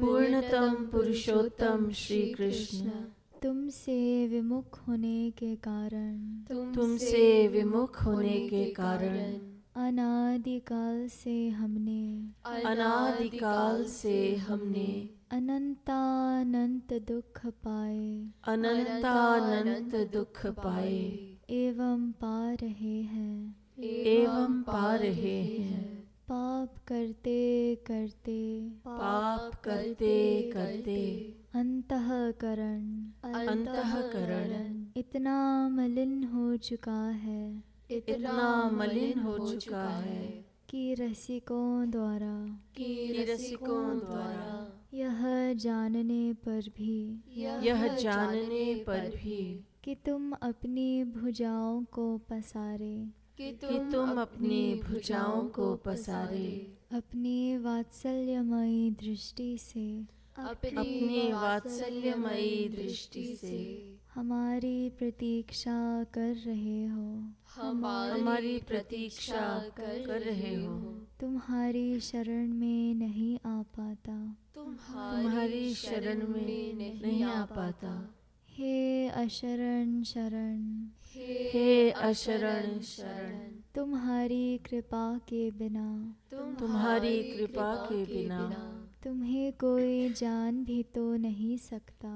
पूर्णतम पुरुषोत्तम श्री कृष्ण, तुमसे विमुख होने के कारण, तुमसे विमुख होने के कारण अनादिकाल से हमने, अनादिकाल से हमने अनंतानंत दुख पाए, अनंतानंत दुख पाए एवं पा रहे हैं, एवं पा रहे हैं। पाप करते करते, पाप करते करते अंतःकरण इतना मलिन हो चुका है, इतना मलिन हो चुका है कि रसिकों द्वारा यह जानने पर भी कि तुम अपनी भुजाओं को पसारे, अपनी वात्सल्यमयी दृष्टि से हमारी प्रतीक्षा कर रहे हो, तुम्हारी शरण में नहीं आ पाता, हे अशरण शरण, तुम्हारी कृपा के बिना तुम्हें कोई जान भी तो नहीं सकता,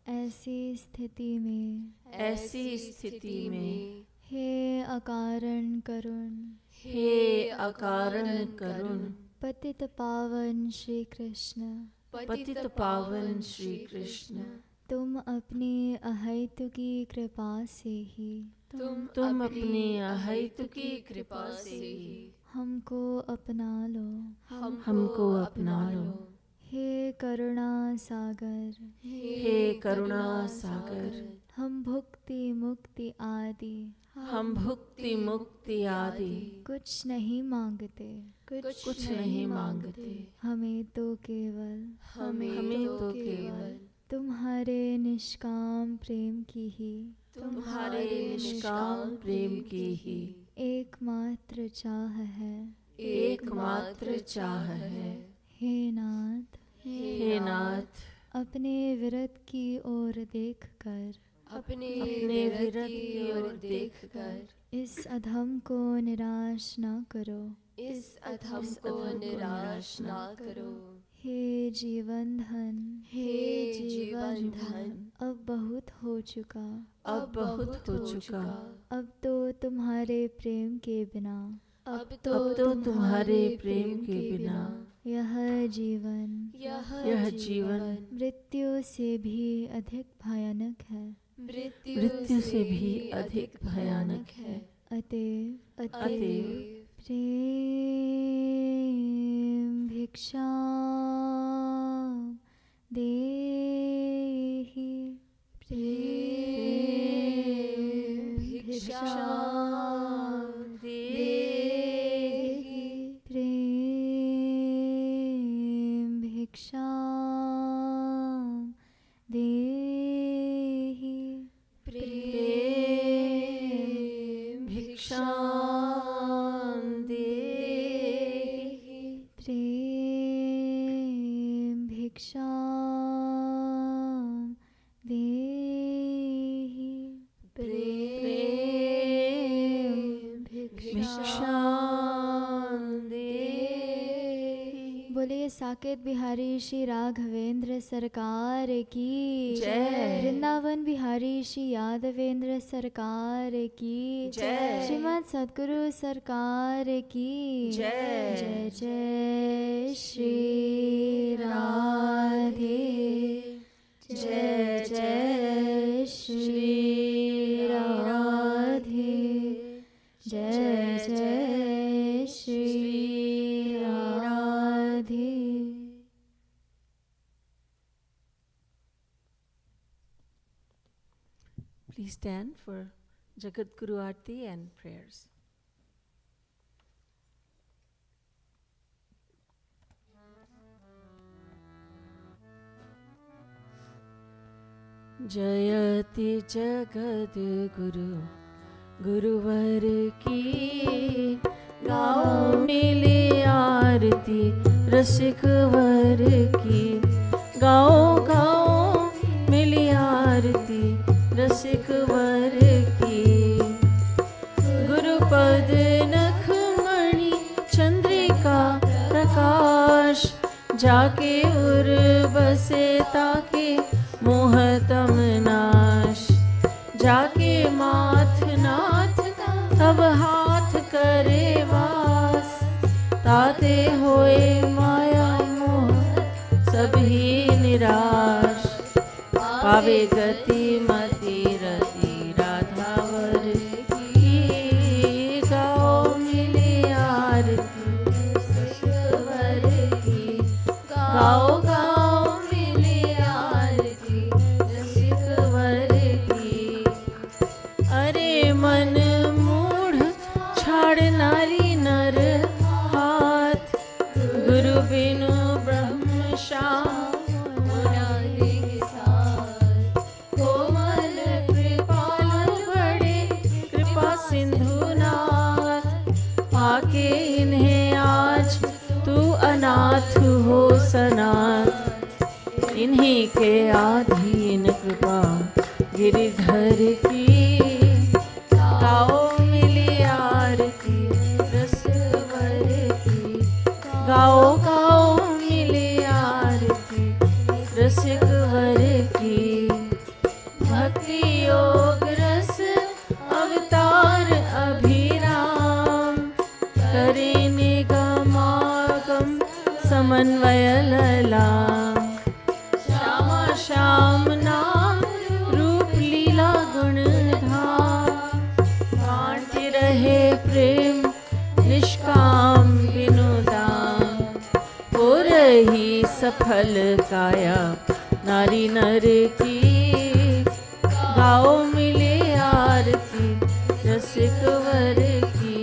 ऐसी स्थिति में हे अकारण करुण पतित पावन श्री कृष्ण, तुम अपनी अहैतुकी कृपा से ही हमको अपना लो, हे करुणा सागर, हम भुक्ति मुक्ति आदि कुछ नहीं मांगते, हमें तो केवल तुम्हारे निष्काम प्रेम की ही एकमात्र चाह है। हे नाथ, अपने विरत की ओर देखकर इस अधम को निराश न करो, हे जीवन धन, अब बहुत हो चुका, अब तो तुम्हारे प्रेम के बिना यह जीवन मृत्यु से भी अधिक भयानक है, अतएव प्रेम भिक्षा देहि, बोलिए साकेत बिहारी श्री राघवेंद्र सरकार की जय, वृंदावन बिहारी श्री यादवेंद्र सरकार की जय, श्रीमद सद्गुरु सरकार की जय। जय जय श्री राधे, जय जय श्री राधे, जय जय Shri Radhe. Please stand for Jagat Guru Aarti and prayers. जयति जगद गुरु गुरुवर की गाओ मिले रसिक वर की। गाओ गाओ मिली आरती रसिक वर की। गुरुपद नखमणि चंद्रिका प्रकाश, जाके उर बसे ताके मोहतम नाश। जाके माथ नाथ तब हाथ करे वास, ताते होए माया मोह सभी निराश। पावे गति मति रति राधावर की। गाओ मिली आरती वर की। गाओ गाओ मिली आरती रसिक वर की। अरे मन मूढ़ छाड़ नारी नर हाथ, गुरु बिनु ब्रह्म श्याम मुरारी के साथ। कोमल कृपाल बड़े कृपा सिंधु नाथ, आके इन्हें आज तू अनाथ हो सनाथ। इन्हीं के आधीन कृपा गिरिधर की। गाओ मिली आरती रसवर की। गाओ गाओ मिली आरती रसिक वर की। भक्ति योग रस अवतार अभिराम, करे निगमागम समन्वय ललाम। श्यामा श्याम नाम रूप लीला गुण धाम, बांटते रहे प्रेम निष्काम बिनु दाम। हो रही सफल काया नारी नर की। गाओ मिले आरती रसिक वर की।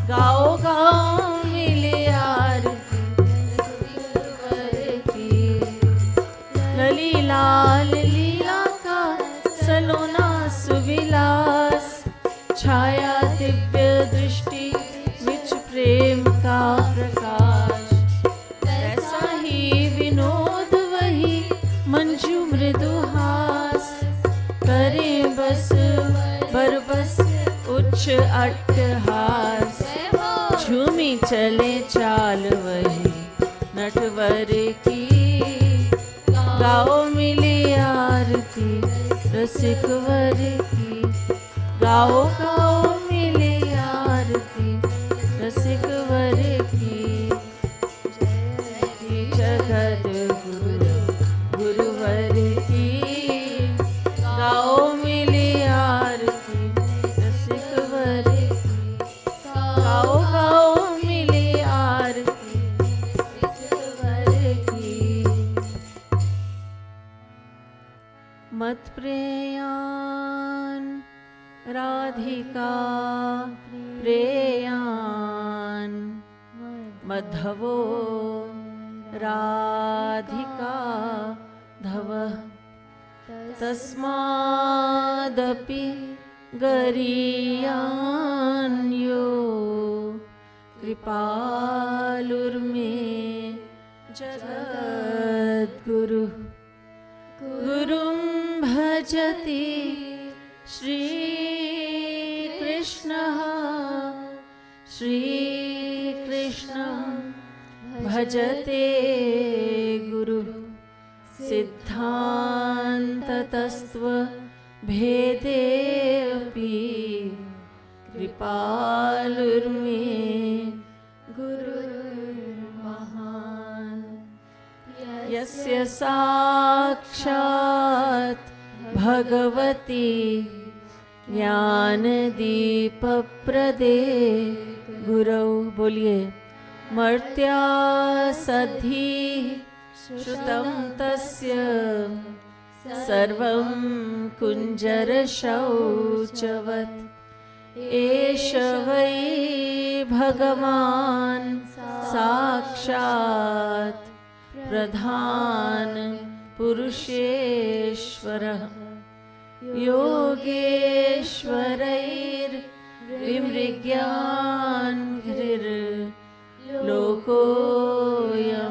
गाओ गाओ मिले आरती रसिक वर की। लली लाल लीला का सलोना सुविलास, छाया दिव्य दृष्टि विच प्रेम का प्रकाश। ऐसा ही विनोद वही मंजू मृदु हास, करे बस बरबस उच्च अट्टहास। झूमी चले चाल वही नटवर की। गाओ मिली आरती रसिक वर की। गाओ गाओ मिली आरती रसिक वर की। जगत गुरु गुरुवर की। गाओ मिली आरती रसिक वर की। गाओ गाओ मिली आरती रसिक वर की। मत प्रेयान राधिका प्रेयान, मधवो राधिका धवः। तस्मादपि गरीयान्यो कृपालुर्मे जगद्गुरुः। गुरुं भजति श्रीकृष्णः, श्रीकृष्णं भजते गुरुः। सिद्धान्ततस्त्व भेदेऽपि कृपालुर्मे गुरुर्महान्। यस्य साक्षात् भगवती ज्ञानदीपप्रदे गुरौ। बोलिए मर्त्या सद्धि श्रुतं तस्य सर्वं कुञ्जरशौचवत्। एष वै भगवान् साक्षात् प्रधान पुरुषेश्वरः। योगेश्वरैर्विमृग्यान् लोकोऽयं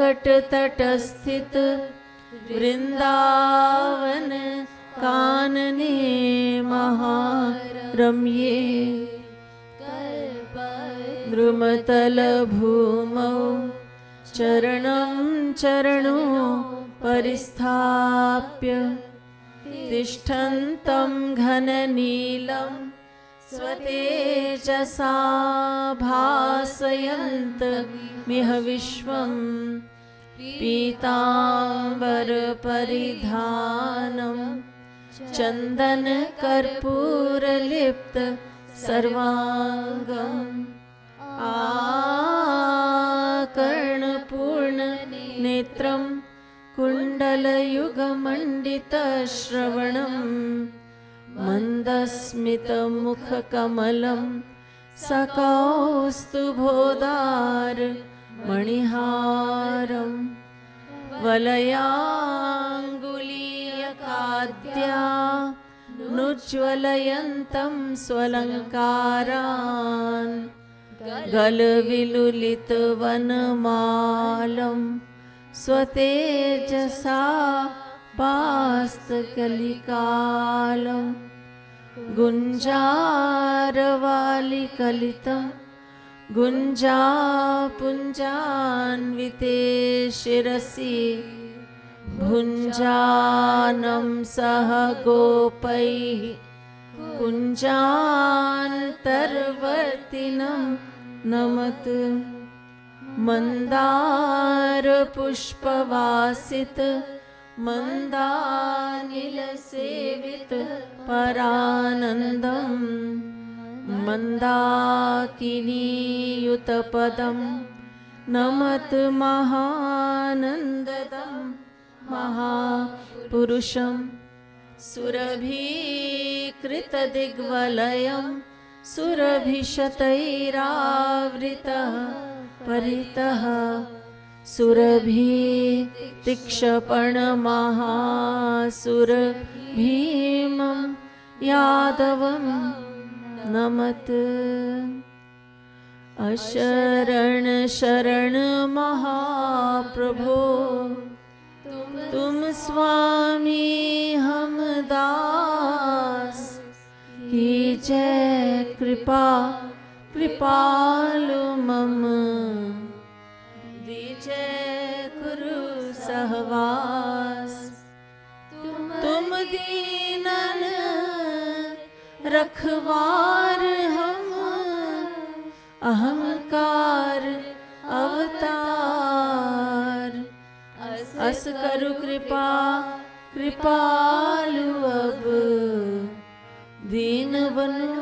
संकट तट स्थित वृंदावन कानने महारम्ये द्रुमतल भूमौ चरणं चरणो परिस्थाप्य तिष्ठन्तं घननीलं स्वतेजसा भासयन्त मिह विश्वं पीताम्बरपरिधानं चन्दनकर्पूरलिप्त सर्वाङ्गम् आकर्णपूर्णनेत्रं कुण्डलयुगमण्डितश्रवणं मन्दस्मितमुखकमलं सकौस्तुभोदार मणिहारं वलयाङ्गुलीयकाद्या नुज्ज्वलयन्तं स्वलङ्कारान् गलविलुलितवनमालं स्वतेजसा पास्तकलिकालं गुञ्जारवालिकलितं गुञ्जापुञ्जान्विते शिरसि भुञ्जानं सह गोपैः कुञ्जान्तर्वर्तिनं नमत मन्दारपुष्पवासित मन्दानिलसेवित परानन्दं मन्दाकिनीयुतपदं नमत महानन्ददं महापुरुषं सुरभीकृतदिग्वलयं सुरभिशतैरावृतः परितः सुरभितिक्षपणमहासुरभीमं यादवं नमत अशरण शरण महाप्रभो तुम स्वामी हम दास कीजय कृपा कृपालु मम दीजय गुरु सहवास तुम दीनन रखवार हम अहंकार अवतार अस करु कृपा कृपालु अब दीन बनु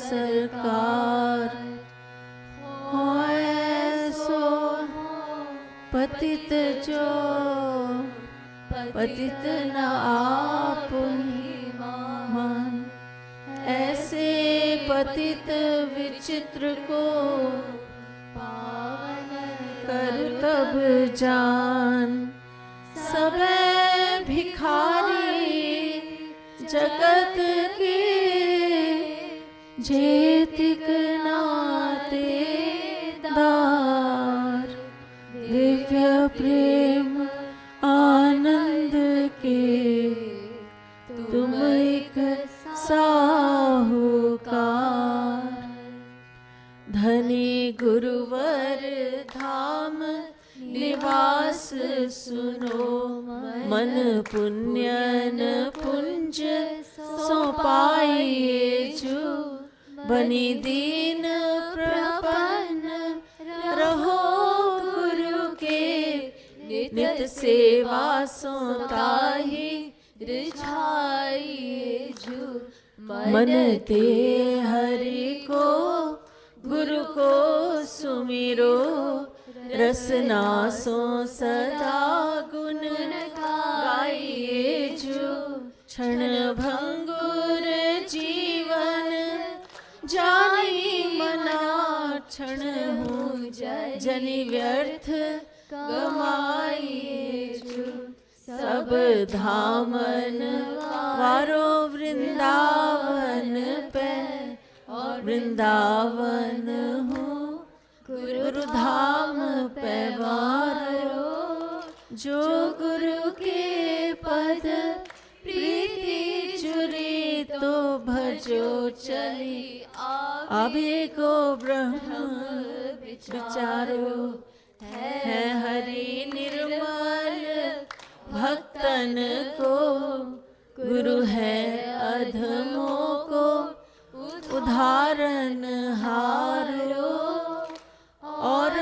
सरकार होय सो पतित जो पतित न आप मान ऐसे पतित विचित्र को पावन कर तब जान सबे भिखारी जगत के जेतिक नाते दार दिव्य प्रेम आनंद के तुम एक साहूकार धनी गुरुवर धाम निवास सुनो मन पुण्यन पुंज सो पाइए जो बनी दीन प्रपन्न रहो गुरु के नित सेवा सो ताहि रिझाइए जो मन ते हरि को गुरु को सुमिरो रसना सो सदा गुण गाइए जो क्षण भंगुर जीवन जानी मना क्षण हूँ जनि व्यर्थ गमाइए जो सब धामन वारो वृंदावन पे और वृंदावन हूँ गुरु धाम पैवारो, जो गुरु के पद प्रीति चुरी तो भजो चली आवे को ब्रह्म विचारो, है हरि निर्मल भक्तन को, गुरु है अधमों को उदाहरण हारो, और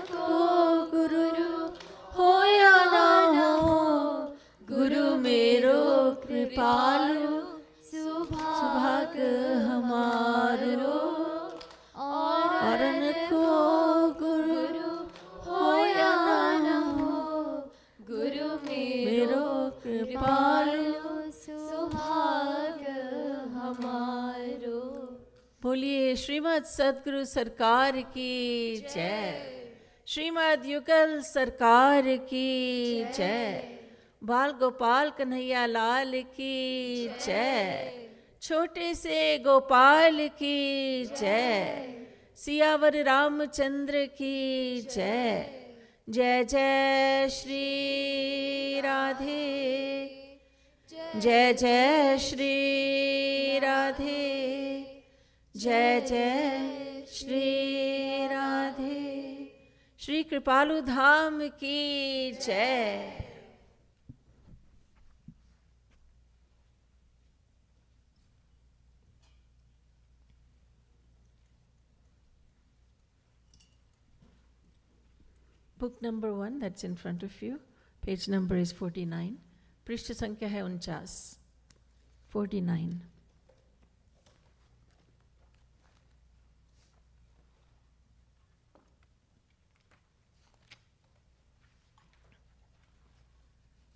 को गुरु हो या ना हो, गुरु मेरो कृपालु सुभाग्य हमारो, और को गुरु हो या ना हो, गुरु मेरो कृपालु सुभाग्य हमारो। बोलिए श्रीमद् सद्गुरु सरकार की जय, श्रीमद् युगल सरकार की जय, बाल गोपाल कन्हैया लाल की जय, छोटे से गोपाल की जय, सियावर रामचंद्र की जय। जय जय श्री राधे, जय जय श्री राधे, जय जय श्री राधे। श्री कृपालु धाम की जय। Book number 1, that's in front of you. Page number is 49. पृष्ठ संख्या है 49, 49.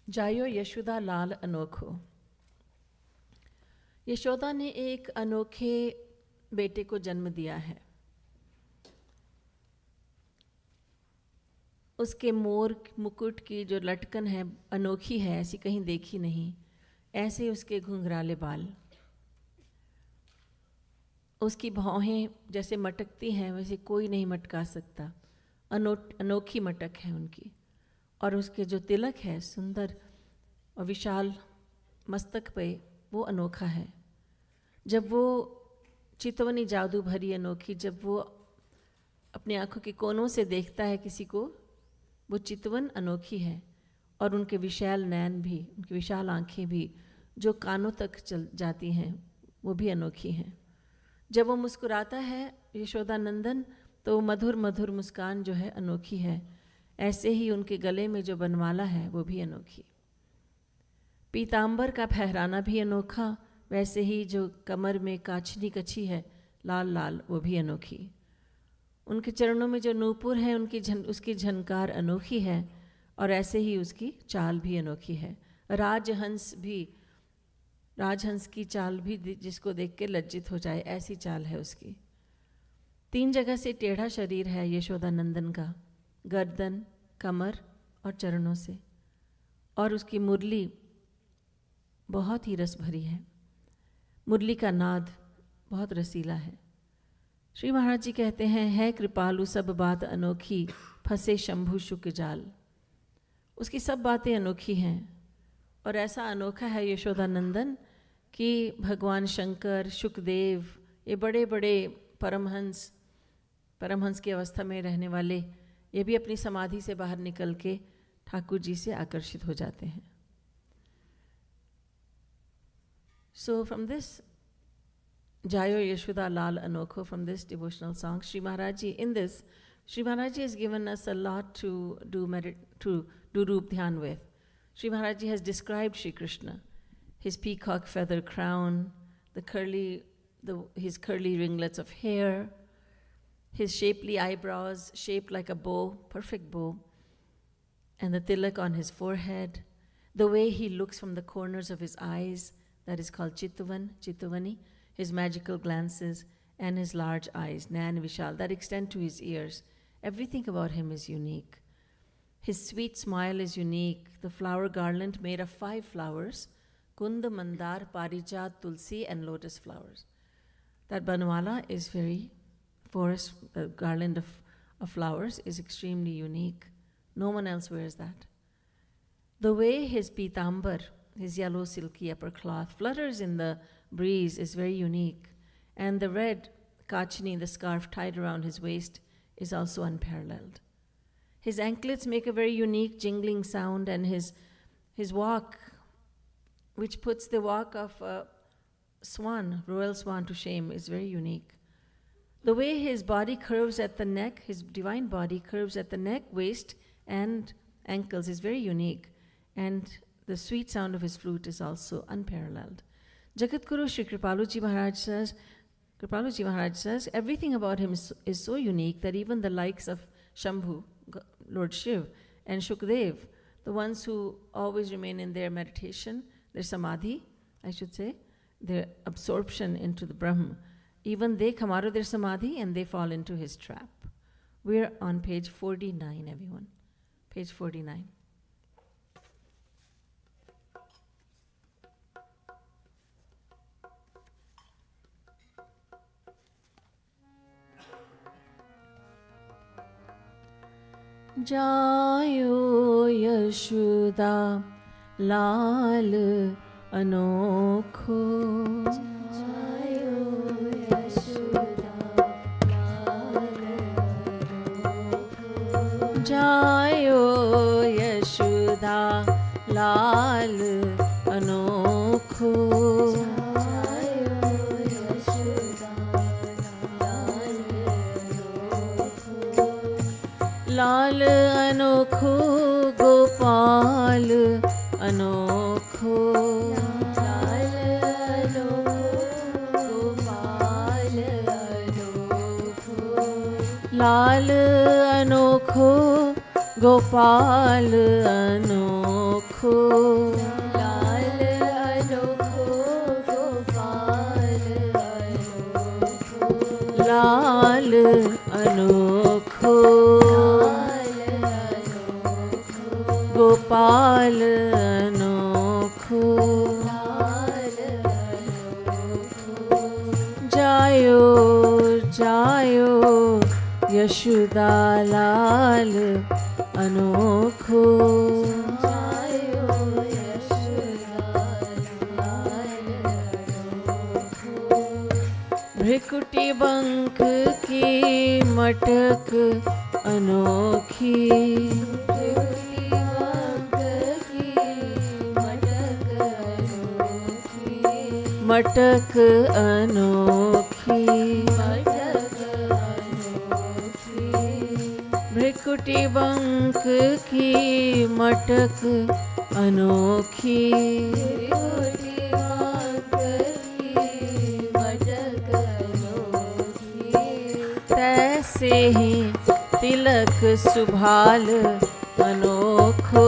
जायो यशोदा लाल अनोखो। यशोदा ने एक अनोखे बेटे को जन्म दिया है। उसके मोर मुकुट की जो लटकन है अनोखी है, ऐसी कहीं देखी नहीं। ऐसे उसके घुंघराले बाल, उसकी भौहें जैसे मटकती हैं वैसे कोई नहीं मटका सकता। अनोखी मटक है उनकी। और उसके जो तिलक है सुंदर और विशाल मस्तक पे, वो अनोखा है। जब वो चितवनी जादू भरी अनोखी, जब वो अपनी आंखों के कोनों से देखता है किसी को, वो चितवन अनोखी है। और उनके विशाल नयन भी, उनकी विशाल आंखें भी जो कानों तक चल जाती हैं, वो भी अनोखी हैं। जब वो मुस्कुराता है यशोदा नंदन, तो मधुर मधुर मुस्कान जो है अनोखी है। ऐसे ही उनके गले में जो बनमाला है वो भी अनोखी। पीतांबर का फहराना भी अनोखा, वैसे ही जो कमर में काछनी कछी है लाल लाल, वो भी अनोखी। उनके चरणों में जो नूपुर है उसकी झनकार अनोखी है। और ऐसे ही उसकी चाल भी अनोखी है। राजहंस की चाल भी जिसको देख के लज्जित हो जाए, ऐसी चाल है उसकी। 3 जगह से टेढ़ा शरीर है यशोदा नंदन का, गर्दन, कमर और चरणों से। और उसकी मुरली बहुत ही रस भरी है। मुरली का नाद बहुत रसीला है। श्री महाराज जी कहते हैं, है कृपालु सब बात अनोखी, फंसे शंभु शुक जाल। उसकी सब बातें अनोखी हैं। और ऐसा अनोखा है यशोदा नंदन कि भगवान शंकर, शुकदेव, ये बड़े बड़े परमहंस की अवस्था में रहने वाले, ये भी अपनी समाधि से बाहर निकल के ठाकुर जी से आकर्षित हो जाते हैं। So from this Jayo Yashuda Lal Anokho, from this devotional song, Sri Maharaj Ji, in this, Sri Maharaj Ji has given us a lot to do Roop Dhyan with. Sri Maharaj Ji has described Shri Krishna, his peacock feather crown, his curly ringlets of hair, his shapely eyebrows shaped like a bow, perfect bow, and the tilak on his forehead, the way he looks from the corners of his eyes, that is called Chituvani, his magical glances, and his large eyes, Nayan Vishal, that extend to his ears. Everything about him is unique. His sweet smile is unique. The flower garland made of 5 flowers, Kunda, Mandar, Parijat, Tulsi, and lotus flowers. That banwala is very forest, a garland of flowers is extremely unique. No one else wears that. The way his pitambar, his yellow silky upper cloth, flutters in the breeze is very unique. And the red kachni, the scarf tied around his waist, is also unparalleled. His anklets make a very unique jingling sound, and his walk, which puts the walk of a swan, royal swan, to shame, is very unique. The way his body curves at the neck, his divine body curves at the neck, waist, and ankles is very unique. And the sweet sound of his flute is also unparalleled. Jagatguru Sri Kripaluji Maharaj says, everything about him is so unique that even the likes of Shambhu, Lord Shiv, and Shukdev, the ones who always remain in their meditation, their samadhi, I should say, their absorption into the Brahma, even they come out of their samadhi and they fall into his trap. We're on page 49, everyone. Page 49. Jayo Yashuda Lal Anokho. Jayo Yashuda Lal Anokho. Jayo Yashuda Lal Anokho. लाल अनोखो गोपाल अनोखो. लाल अनोखो गोपाल अनोखो. लाल अनोखो गोपाल अनोखो. लाल अनोखो गोपाल अनोखो. लाल अनोखो गोपाल अनोखो. जायो जायो यशोदा लाल अनोखो. जायो यशोदा लाल अनोखो. भ्रिकुटी बंक की मटक अनोखी. मटक अनोखी. भ्रिकुटी बंक की मटक अनोखी. तैसे ही तिलक सुभाल अनोखो.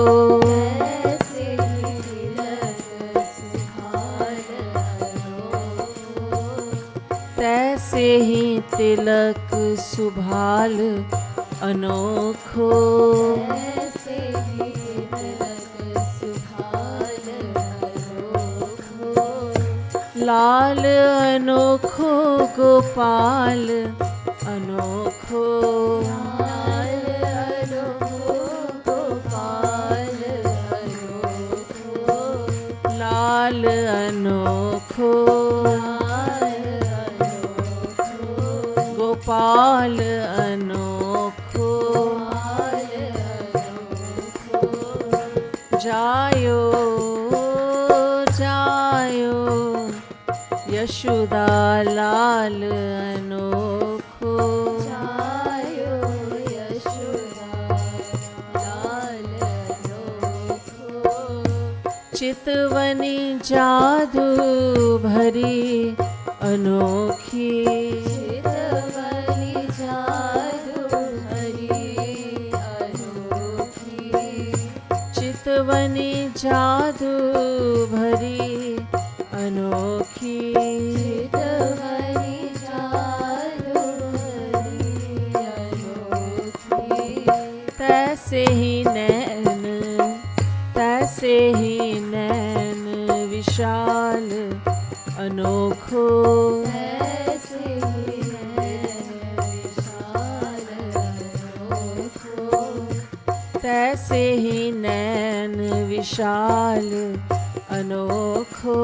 तैसे ही तिलक सुभाल अनोखो. तैसे ही तिलक सुभाल अनोखो. लाल अनोखो गोपाल अनोखो. लाल अनोखो गोपाल अनोखो. लाल अनोखो गोपाल अनोखो. जायो जायो यशोदा लाल अनोखो. जायो यशोदा लाल अनोखो. चितवनी जादू भरी अनोखी. चितवनी जादू भरी अनोखी. चितवनी जादू भरी अनोखी. चितवनी जादू भरी अनोखी. तैसे ही नैन विशाल अनोखो. तैसे ही नैन विशाल तैसे ही नैन विशाल अनोखो,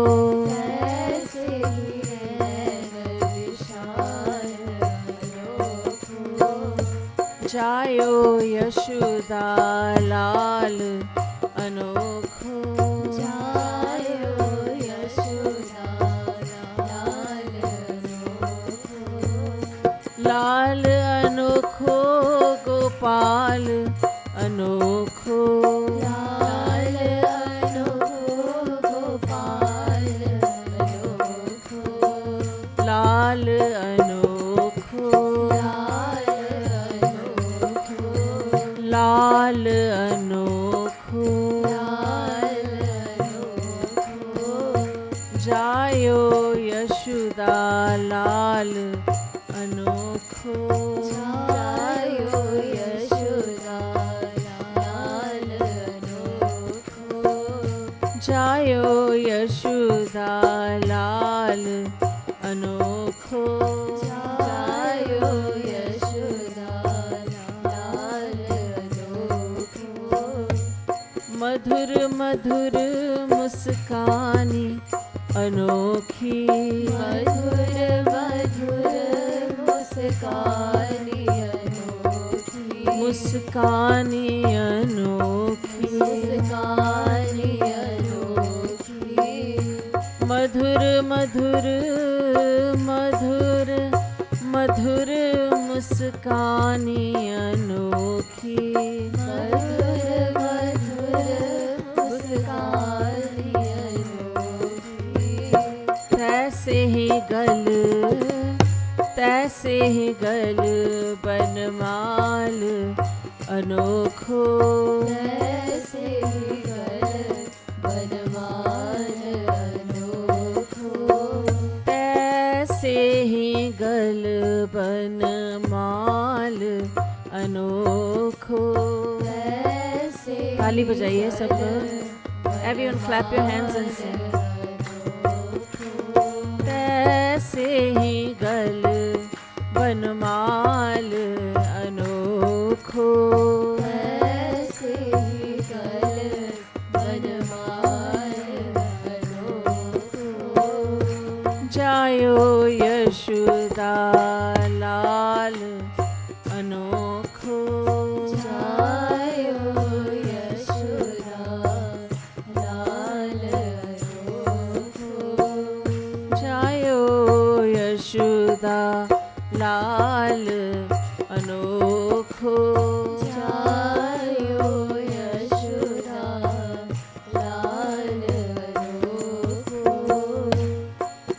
तैसे ही नैन विशाल अनोखो। जायो यशोदा लाल अनोखो, जायो यशोदा लाल अनोखो। लाल अनोखो गोपाल अनोखो, लाल अनोखो गोपाल अनोखो। लाल अनोखो, लाल अनोखो, लाल अनोखो, लाल अनोखो। जायो यशोदा लाल अनोखो, जायो यशोदा लाल अनोखो। जायो यशोदा लाल अनोखो, जायो यशोदा लाल अनोखो। मधुर मधुर मुस्कानी अनोखी, मधुर मधुर मुस्कानी अनोखी। मुस्कानी अनोखी, मुस्कानी अनोखी। मधुर मधुर मधुर मधुर मुस्कानी अनोखी, मधुर मधुर मुस्कानी अनोखी। तैसे ही गल बनमाल अनोखो, तैसे ही गल बनमाल अनोखो। तैसे ही गल बनमाल अनोखो। तैसे ताली बजाइए सब लोग, everyone clap your hands and sing. तैसे ही गल बनमाल अनोखो, तैसे ही गल बनमाल अनोखो। जायो यशोदा लाल अनोखो, जायो यशोदा लाल अनोखो। जायो यशोदा लाल अनोखो, जायो यशोदा लाल अनोखो।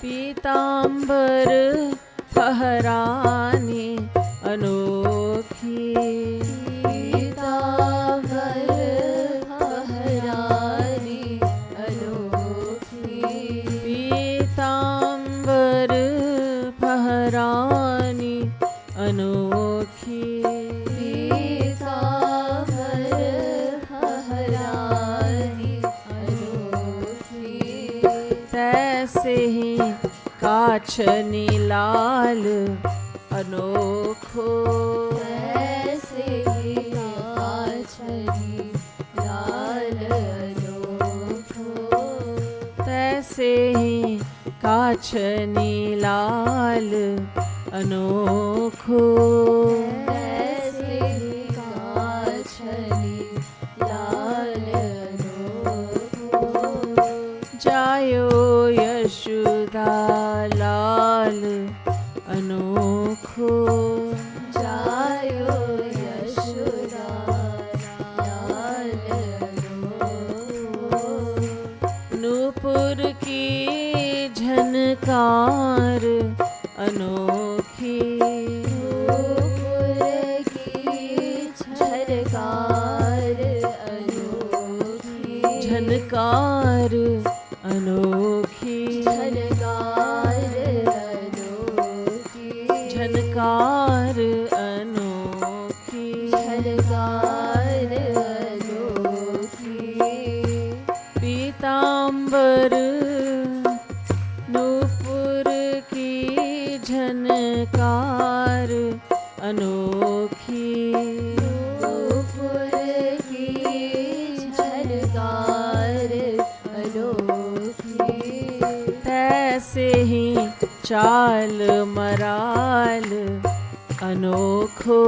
पीतांबर फहरानी अनोखी, पीतांबर फहरानी अनोखी। पीतांबर फहरानी अनोखी, पीतांबर फहरानी अनोखी। तैसे ही काछनी लाल अनोखो, तैसे ही काछनी लाल अनोखो। तैसे ही काछनी लाल अनोखो, तैसे ही काछनी लाल अनोखो। जायो यशोदा लाल अनोखो, जायो यशोदा लाल अनोखो। नूपुर की झनकार अनोखी, नूपुर की झनकार अनोखी। झनकार अनोखी, झनकार अनोखी। झनकार अनोखी, झनकार अनोखी। पीतांबर नूपुर की झनकार अनोखी, नूपुर की तैसे ही चाल मराल अनोखो,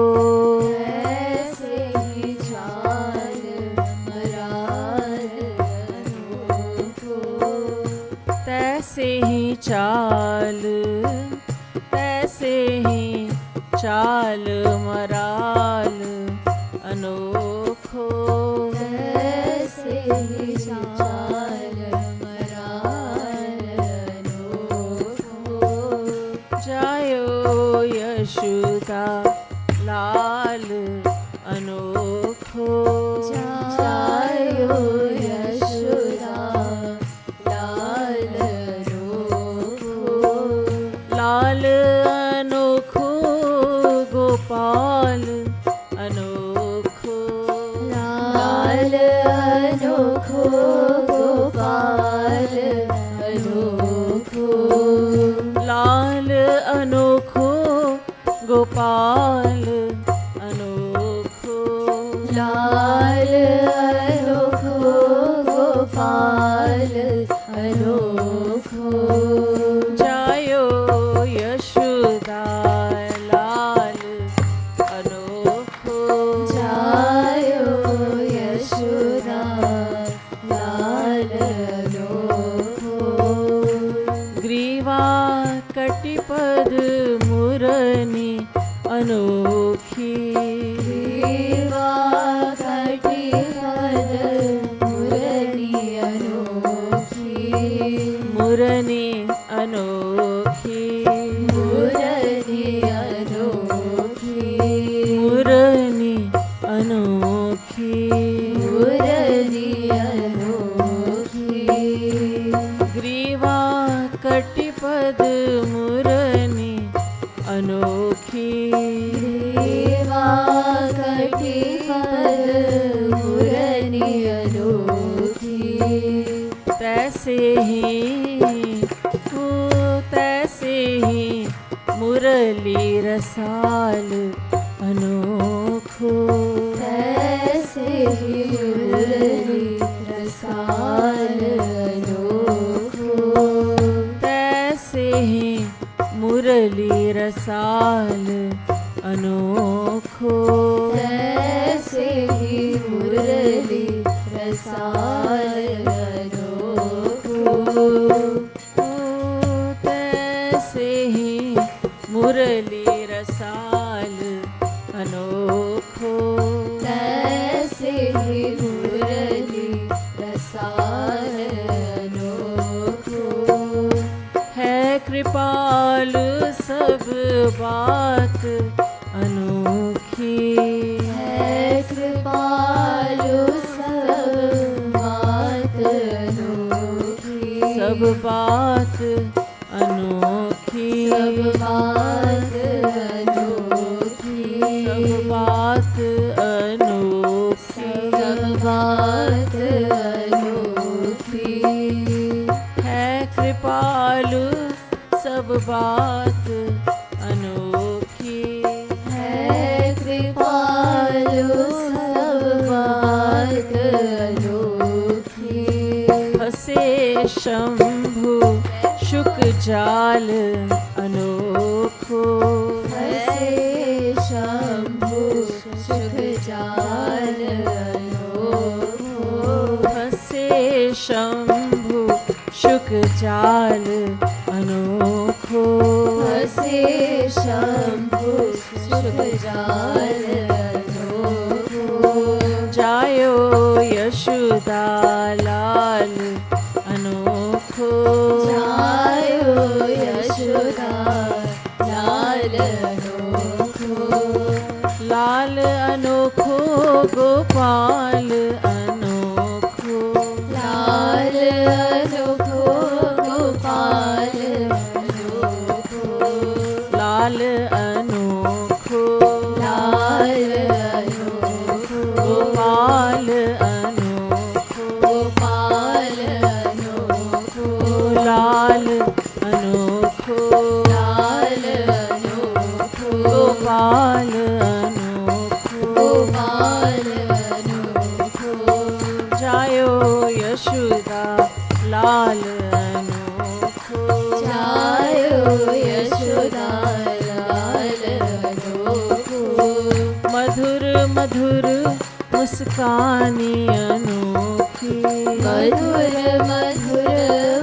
ऐसे ही चाल मराल अनोखो, तैसे ही चाल, तैसे ही चाल मराल अनोखो, ऐसे ही चाल मराल अनोखो। जायो यशुदा लाल अनोखो, जायो यशोदा लाल अनोखो, लाल अनोखो गोपाल अनोखो, लाल अनोखो गोपाल अनोखो, लाल अनोखो गोपाल अनोखो, लाल अनोखो गोपाल अनोखो। जायो यशुदा लाल अनोखो, जायो यशोदा लाल अनोखो, ग्रीवा कटिपद मुरनी अनोखी, ग्रीवा कटिपद मुरली अनोखी, मुरनी अनोखी, मुरली अनोखी, मुरनी अनोखी, मुरली अनोखी, ग्रीवा कटिपद मुरनी अनोखी, ग्रीवा कटिपद मुरली अनोखी, तैसे ही ओ तैसे ही मुरली रसाल अनोखो, तैसे ही मुरली रसाल अनोखो, तैसे ही मुरली रसाल अनोखो, तैसे ही मुरली रसाल अनोखो, ओ तैसे ही मुरली रसाल अनोखो, तैसे ही मुरली रसाल अनोखो, है कृपाल सब बात अनोखी, है कृपालु सब बात अनोखी, सब बात अनोखी, सब बात अनोखी, सब बात अनोखी, सब बात अनोखी, है कृपालु सब बात अनोखी, है कृपालु सब बात अनोखी, हसे शंभु शुक जाल अनोखो, हसे शंभु सुख जाल अनोखो, हसे शंभु शुक जाल अनोखो, हसे शंभु सुख जाल अनोखो, जायो यशुदा लाल अनोखो, जायो यशोदा लाल अनोखो, लाल अनोखो गोपाल अनोखो, लाल अनोखो गोपाल अनोखो, लाल अनोखो, लाल अनोखो गोपाल अनोखो, गोपाल अनोखो, लाल अनोखो, लाल अनोखो गोपाल अनोखो, गोपाल अनोखो, मधुर मुस्कानी अनोखी, मधुर मधुर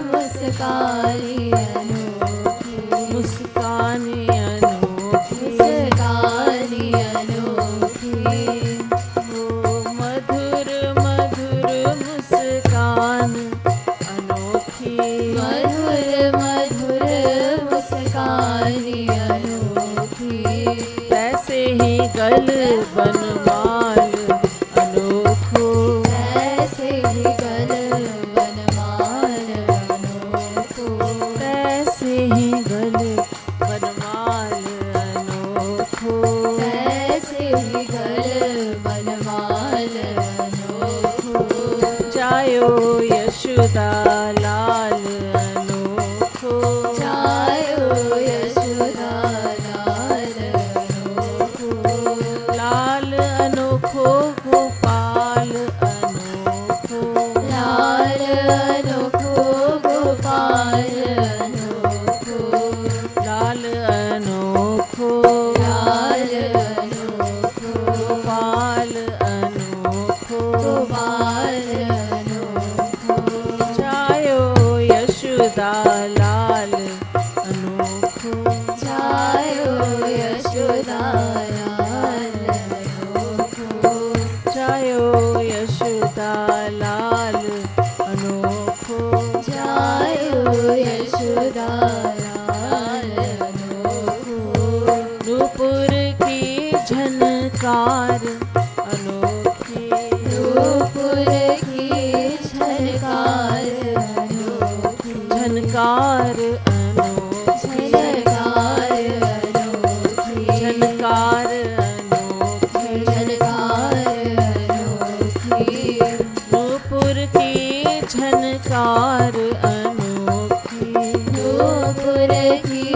मुस्कानी अनोखी, मुस्कानी अनोखी, मुस्कानी अनोखी। ओ मधुर मधुर मुस्कान अनोखी, मधुर मधुर मुस्कानी अनोखी। ऐसे ही गल बनमाल अनोखो, ऐसे ही गल बनमाल अनोखो, ऐसे ही गल बनमाल अनोखो, ऐसे ही गल बनमाल अनोखो। जायो यशोदा लाल अनोखो, जायो यशोदा लाल अनोखो, लाल अनोखो गोपाल अनोखो, लाल अनोखो गोपाल अनोखो, लाल अनोखो, लाल अनोखो गोपाल अनोखो, गोपाल अनोखो। जायो यशोदा लाल अनोखो, जायो यशोदा लाल अनोखो, जायो यशोदा लाल अनोखो, जायो यशोदा लाल अनोखो। नूपुर की झनकार अनोखी, नूपुर की झनकार अनोखी, झनकार अनोखी, झनकार अनोखी, झनकार अनोखी, झनकार अनोखी। नूपुर की झनकार अनोखी, नूपुर की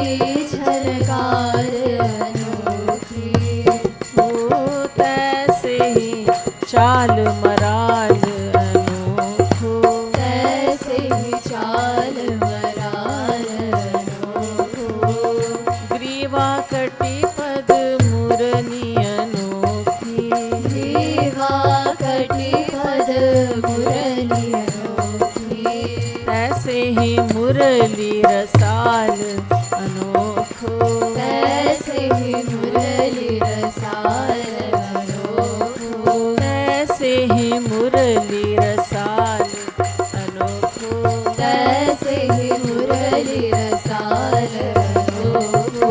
झनकार अनोखी। ओ तैसे ही चाल मराल अनोखो, तैसे ही चाल मराल अनोखो, ग्रीवा कटी पद मुरली अनोखी, ग्रीवा कटी पद मुरली अनोखी। ऐसे ही मुरली रसाल अनोखो, तैसे ही मुरली रसाल अनोखो, ऐसे ही मुरली रसाल अनोखो, तैसे ही मुरली रसाल अनोखो।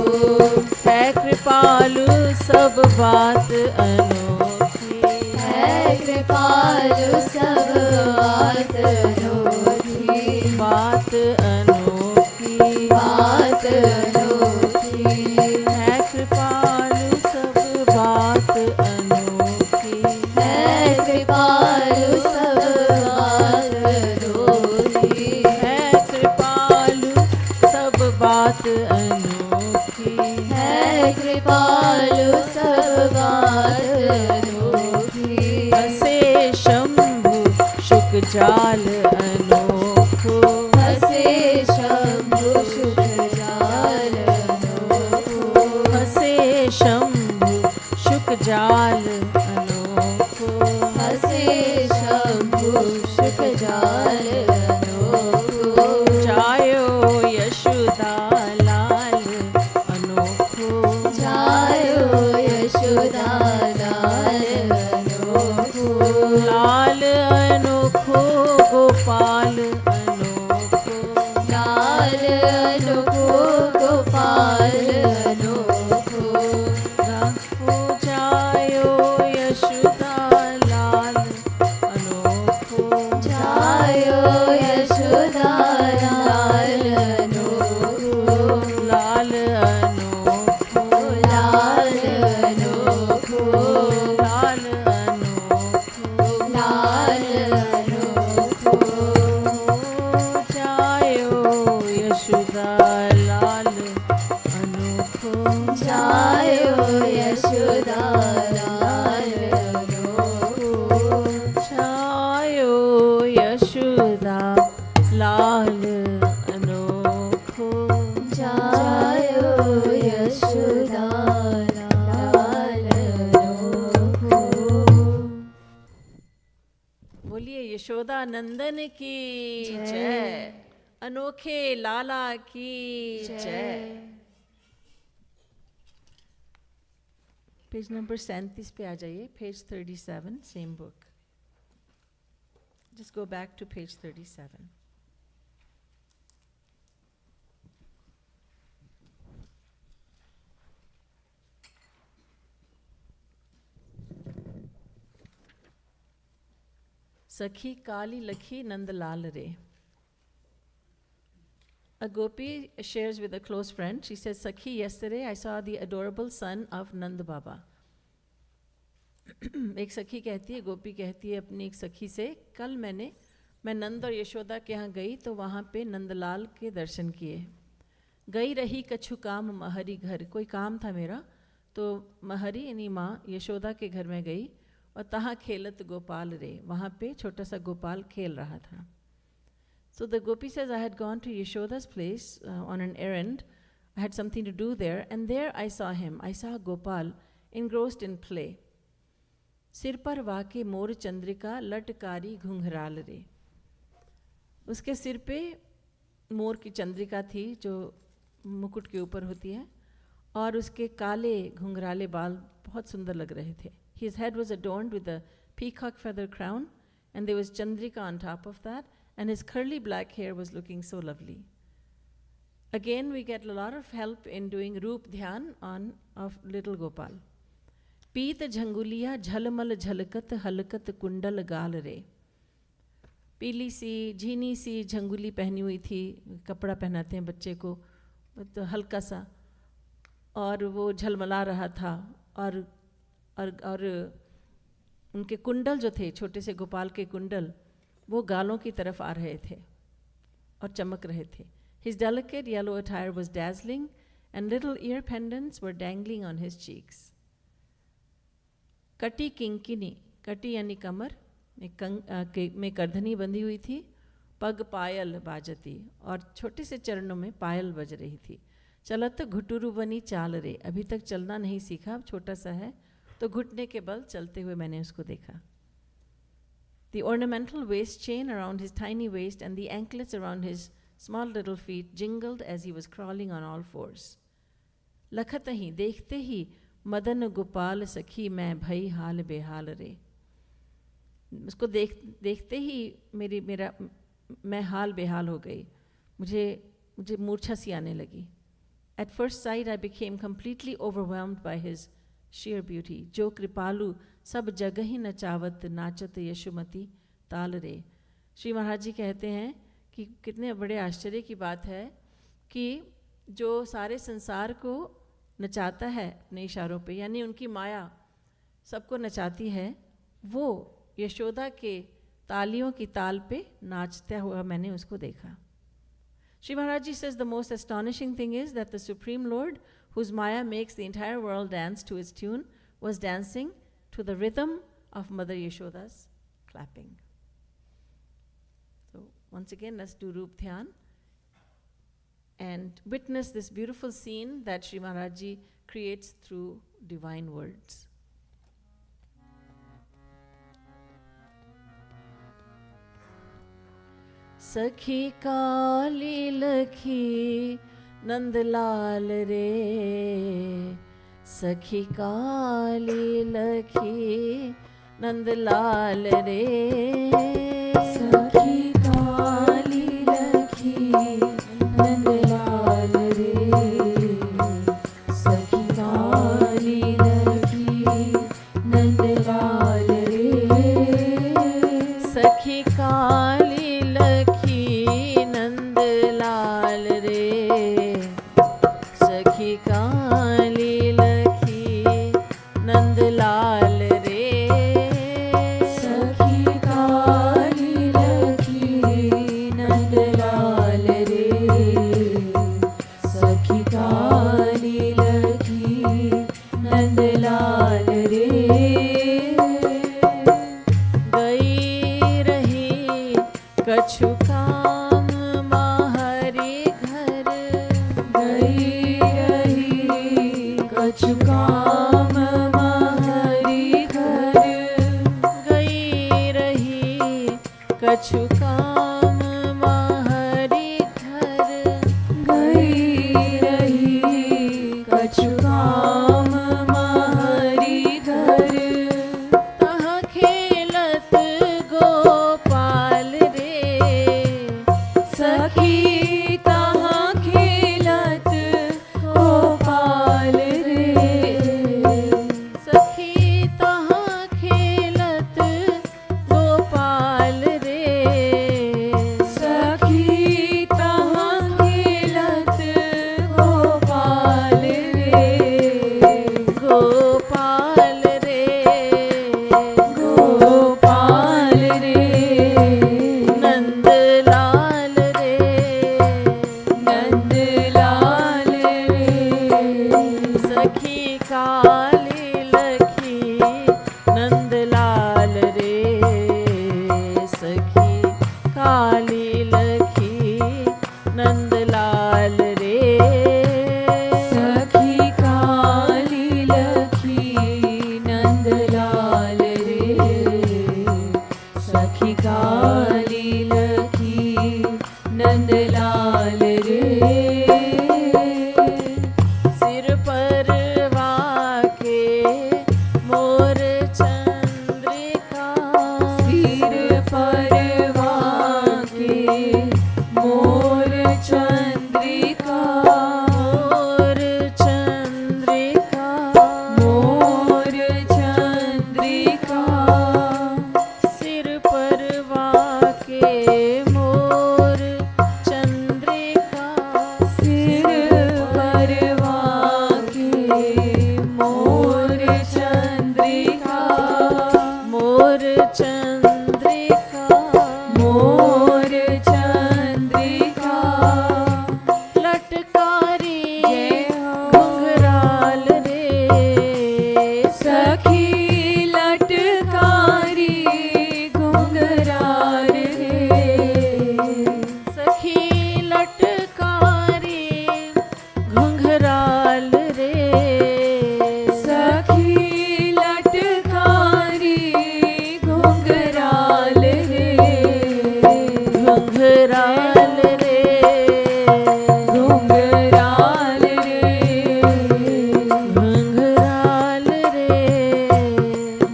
है कृपालु सब बात अनोखी, है कृपालु सब बात अनोखी, बात अनोखी, बात अनोखी। है कृपालु सब बात अनोखी, है कृपालु सब बात अनोखी, है कृपालु सब बात अनोखी, है कृपालु सब बात अनोखी। हसे शंभु शुक जाल अनोखो, हसे शंभु शुक जाल अनोखो, हसे शंभु शुक जाल अनोखो, हसे शंभु शुक जाल अनोखो। जायो यशोदा लाल अनोखो, जायो यशोदा लाल अनोखो, लाल अनोखो गोपाल अनोखो, लाल अनोखो गोपाल अनोखो। राखो जायो यशोदा लाल अनोखो, जायो यशोदा लाल अनोखो, लाल अनोखो, लाल अनोखो, लाल अनोखो, लाल अनोखो। जायो यशोदा लाल अनोखो, जायो यशोदा लाल अनोखो, जायो यशोदा लाल अनोखो, जायो यशोदा लाल अनोखो। यशोदा नंदन की जय, अनोखे लाला की जय। पेज नंबर 37 पे आ जाइए, page 37, same book. Just go back to page 37। सखी काली लखी नंदलाल रे। A gopi shares with a close friend. She says, Sakhi, yesterday I saw the adorable son of Nand Baba. एक सखी कहती है, गोपी कहती है अपनी एक सखी से, कल मैं नंद और यशोदा के यहाँ गई तो वहाँ पे नंदलाल के दर्शन किए। गई रही कछु काम महरी घर, कोई काम था मेरा तो महरी यानी माँ यशोदा के घर में गई और तहाँ खेलत गोपाल रे, वहाँ पे छोटा सा गोपाल खेल रहा था। So the gopi says, I had gone to Yashoda's place on an errand. I had something to do there, and there I saw him. I saw Gopal engrossed in play. सिर पर वाके मोर चंद्रिका लटकारी घुंघराल रे। उसके सिर पे मोर की चंद्रिका थी जो मुकुट के ऊपर होती है, और उसके काले घुंघराले बाल बहुत सुंदर लग रहे थे। His head was adorned with a peacock feather crown, and there was chandrika on top of that, and his curly black hair was looking so lovely. Again, we get a lot of help in doing Roop Dhyan of little Gopal. Peet jhanguliya jhalmal jhalkat halkat kundal gaal re. पीली सी झीनी सी झंगुली पहनी हुई थी, कपड़ा पहनाते हैं बच्चे को तो हल्का सा, और वो झलमला रहा था, और उनके कुंडल जो थे, छोटे से गोपाल के कुंडल, वो गालों की तरफ आ रहे थे और चमक रहे थे। His delicate yellow attire was dazzling, and little ear pendants were dangling on his cheeks. कटी किंकिनी, कटी यानी कमर में करधनी बंधी हुई थी, पग पायल बाजती, और छोटे से चरणों में पायल बज रही थी। चलत घुटुरु बनी चाल रे, अभी तक चलना नहीं सीखा, छोटा सा है तो घुटने के बल चलते हुए मैंने उसको देखा। The ornamental waist chain around his tiny waist and the anklets around his small little feet jingled as he was crawling on all fours. लखत ही देखते ही मदन गोपाल सखी मैं भई हाल बेहाल रे। उसको देखते ही मैं हाल बेहाल हो गई, मुझे मूर्छा सी आने लगी। At first sight I became completely overwhelmed by his sheer beauty. जो कृपालु सब जगह ही नचावत नाचत यशुमती ताल रे। श्री महाराज जी कहते हैं कि कितने बड़े आश्चर्य की बात है कि जो सारे संसार को नचाता है अपने इशारों पे, यानी उनकी माया सबको नचाती है, वो यशोदा के तालियों की ताल पे नाचता हुआ मैंने उसको देखा। Shri Maharaj Ji says the most astonishing thing is that the Supreme Lord, whose Maya makes the entire world dance to its tune, was dancing to the rhythm of Mother Yashoda's clapping. So once again, let's do Roop Dhyan and witness this beautiful scene that Shri Maharaj Ji creates through divine words. Sakhi kali lakhi Nandlal re, Sakhi kali lakhi Nandlal re, Sakhi kali lakhi Nandlal re, Sakhi kali lakhi Nandlal re, Sakhi kali लटकारी घुंघराल रे, सखी लटकारी घुंघराल रे, घुंघराल रे, घुंघराल रे, घुंघराल रे,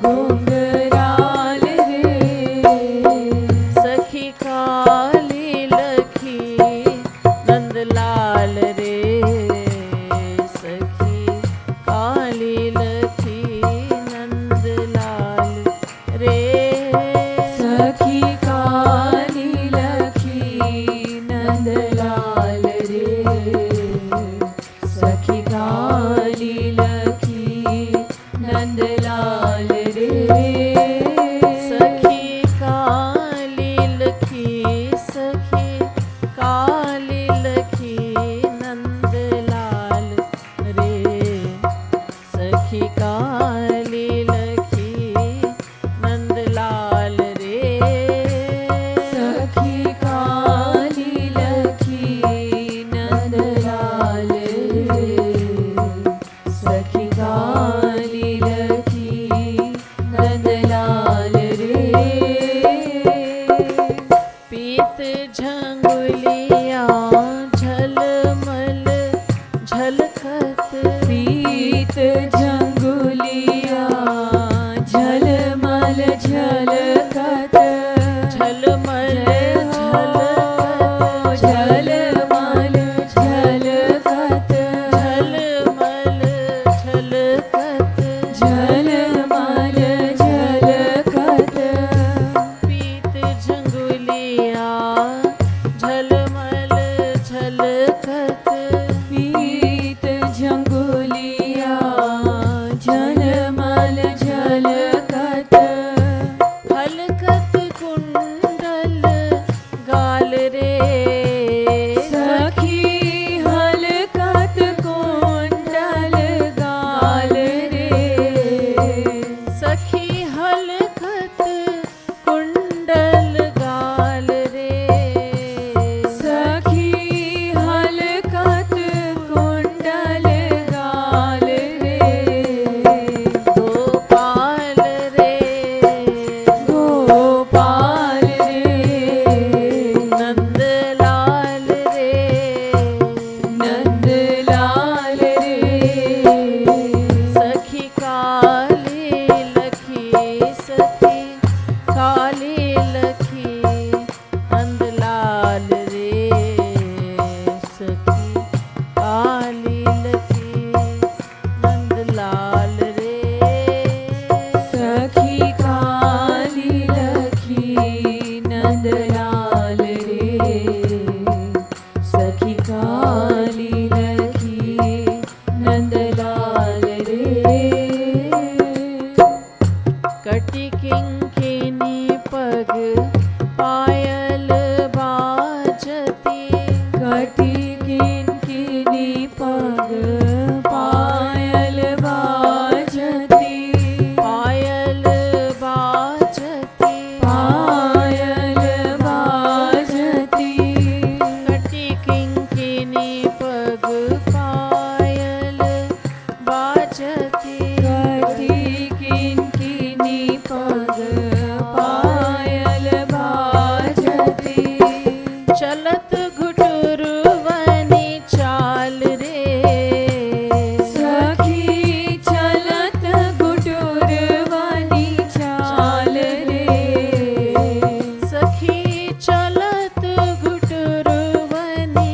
घुंघराल रे, सखी काली लखी नंदलाल रे, सखी काली लखी नंदलाल रे, सखी काली लखी नंदलाल रे, सखी काली लखी नंदलाल रे, सखी काली लखी, सखी काली लखी नंदलाल रे, सखी काली लखी नंदलाल रे, सखी काली लखी नंदलाल रे, सखी काली लखी नंदलाल रे, पीत झंगुलिया झलमल झलकत, पीत झंगुलिया झलमल झलकत, झलमल झलकत, झलमल झलकत, झलमल झलकत, झलमल झलकत, पीत झंगुलिया झलमल झलकत, पीत झंगुलिया झलमल झलकत, हलकत कुंडल गाल रे, सखी हलकत कुंडल गाल रे, सखी हलकत कुंडल गाल रे, सखी हलकत कुंडल गाल रे, गोपाल रे, गोपाल रे, नंदलाल रे, नंदलाल रे, सखी काली लखी, सखी काली लखी नंदलाल रे, सखी काली लखी नंदलाल रे, सखी काली लखी नंदलाल रे, सखी काली लखी नंदलाल रे, कटी किंकिनी पग पायल बाजती, कटी किनकिनी पग पायल बाजती, पायल बाजती, पायल बाजती, कटी किंकिनी पग पायल बाजती, कटी किनकिनी पग पायल बाजती, चलत घुटुरवनी चाल रे, सखी चलत गुटुरवानी चाल रे, सखी चलत घुटुरवनी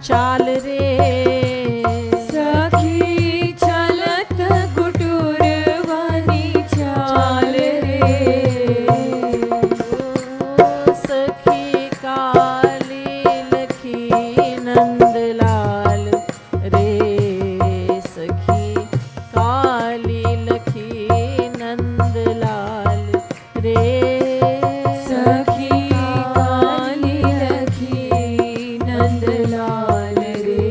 चाल रे, सखी चलत गुटुरवानी चाल रे, ओ सखी काली लखी नंदलाल रे, सखी काली लखी नंदलाल रे, सखी काली लखी नंदलाल रे,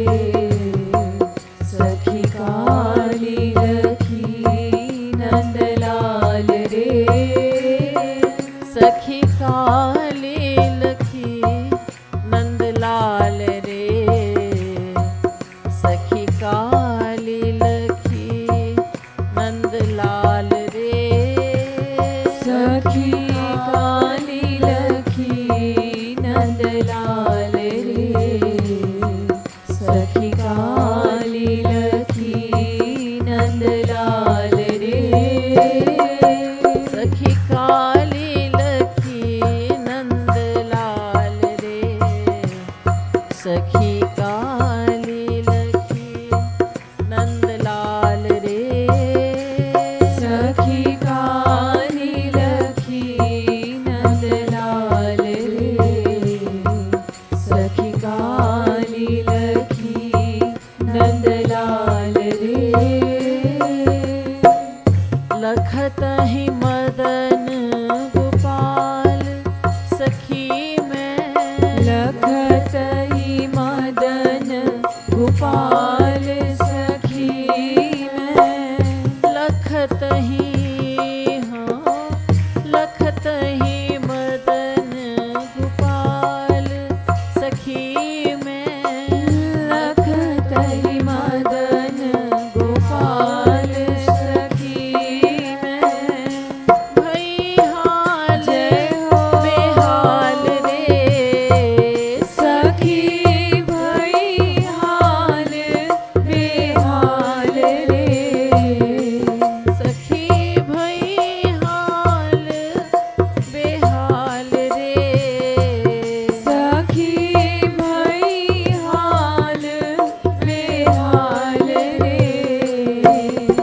काली लखी नंदलाल रे। सखी काली लखी नंदलाल रे। सखी काली लखी नंदलाल रे। लखत ही मदन गोपाल सखी में। लखत ही मदन गोपाल सखी में। लखत ही हाँ लखत ही मदन गोपाल सखी में। लखत ही मदन गोपाल सखी में। भई हाल जयो बेहाल रे। सखी भई हाल बेहाल रे। सखी भई हाल बेहाल रे। सखी भई हाल बेहाल रे।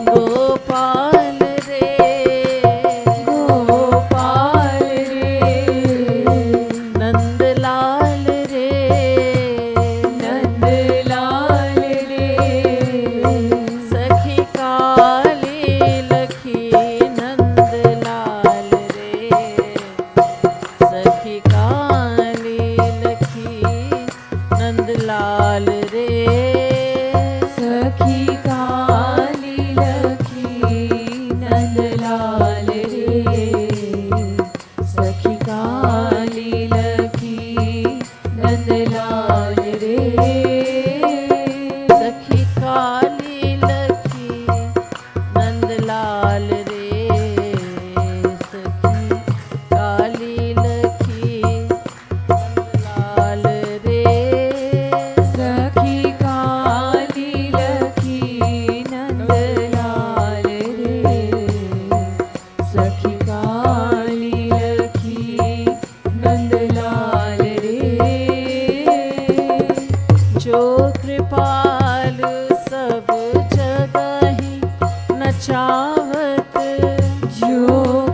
गोपाल रे गोपाल रे। नंदलाल रे। नंदलाल रे। सखी काली लखी नंदलाल रे। सखी काली लखी नंदलाल रे। सखी काली लखी नंदलाल रे। सखी काली लखी नंदलाल रे। सखी काली लखी नंदलाल रे। सखी काली लखी नंदलाल रे। सखी काली लखी नंदलाल रे। सखी काली लखी नंदलाल रे। जो कृपाल सब जगहि नचावत। जो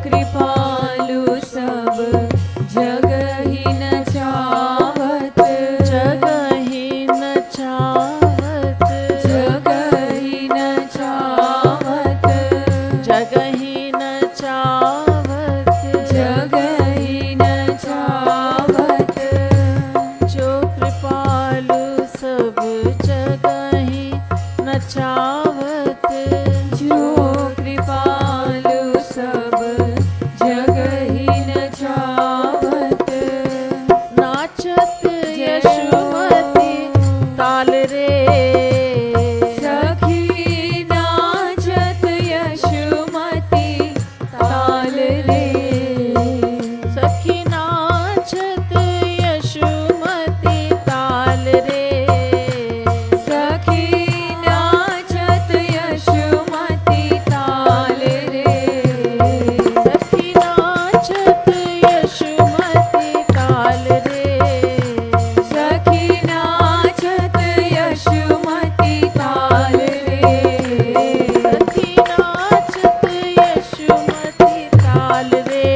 कृपालु सब जगहि नचावत। जगहि नचावत। जगहि नचावत। जगहि नचावत। जगहि नचावत। जो कृपालु सब जगहि नचावत। जो कृपालु सब जगहि नचावत। नाचत यशुमती ताल रे। सखी नाचत यशुमती ताल रे। सखी नाचत यशुमती ताल रे। सखी नाचत यशुमती ताल रे। सखी नाचत यशुमती ताल रे। सखी नाचत यशुमती ताल रे। सखी नाचत यशुमती ताल रे।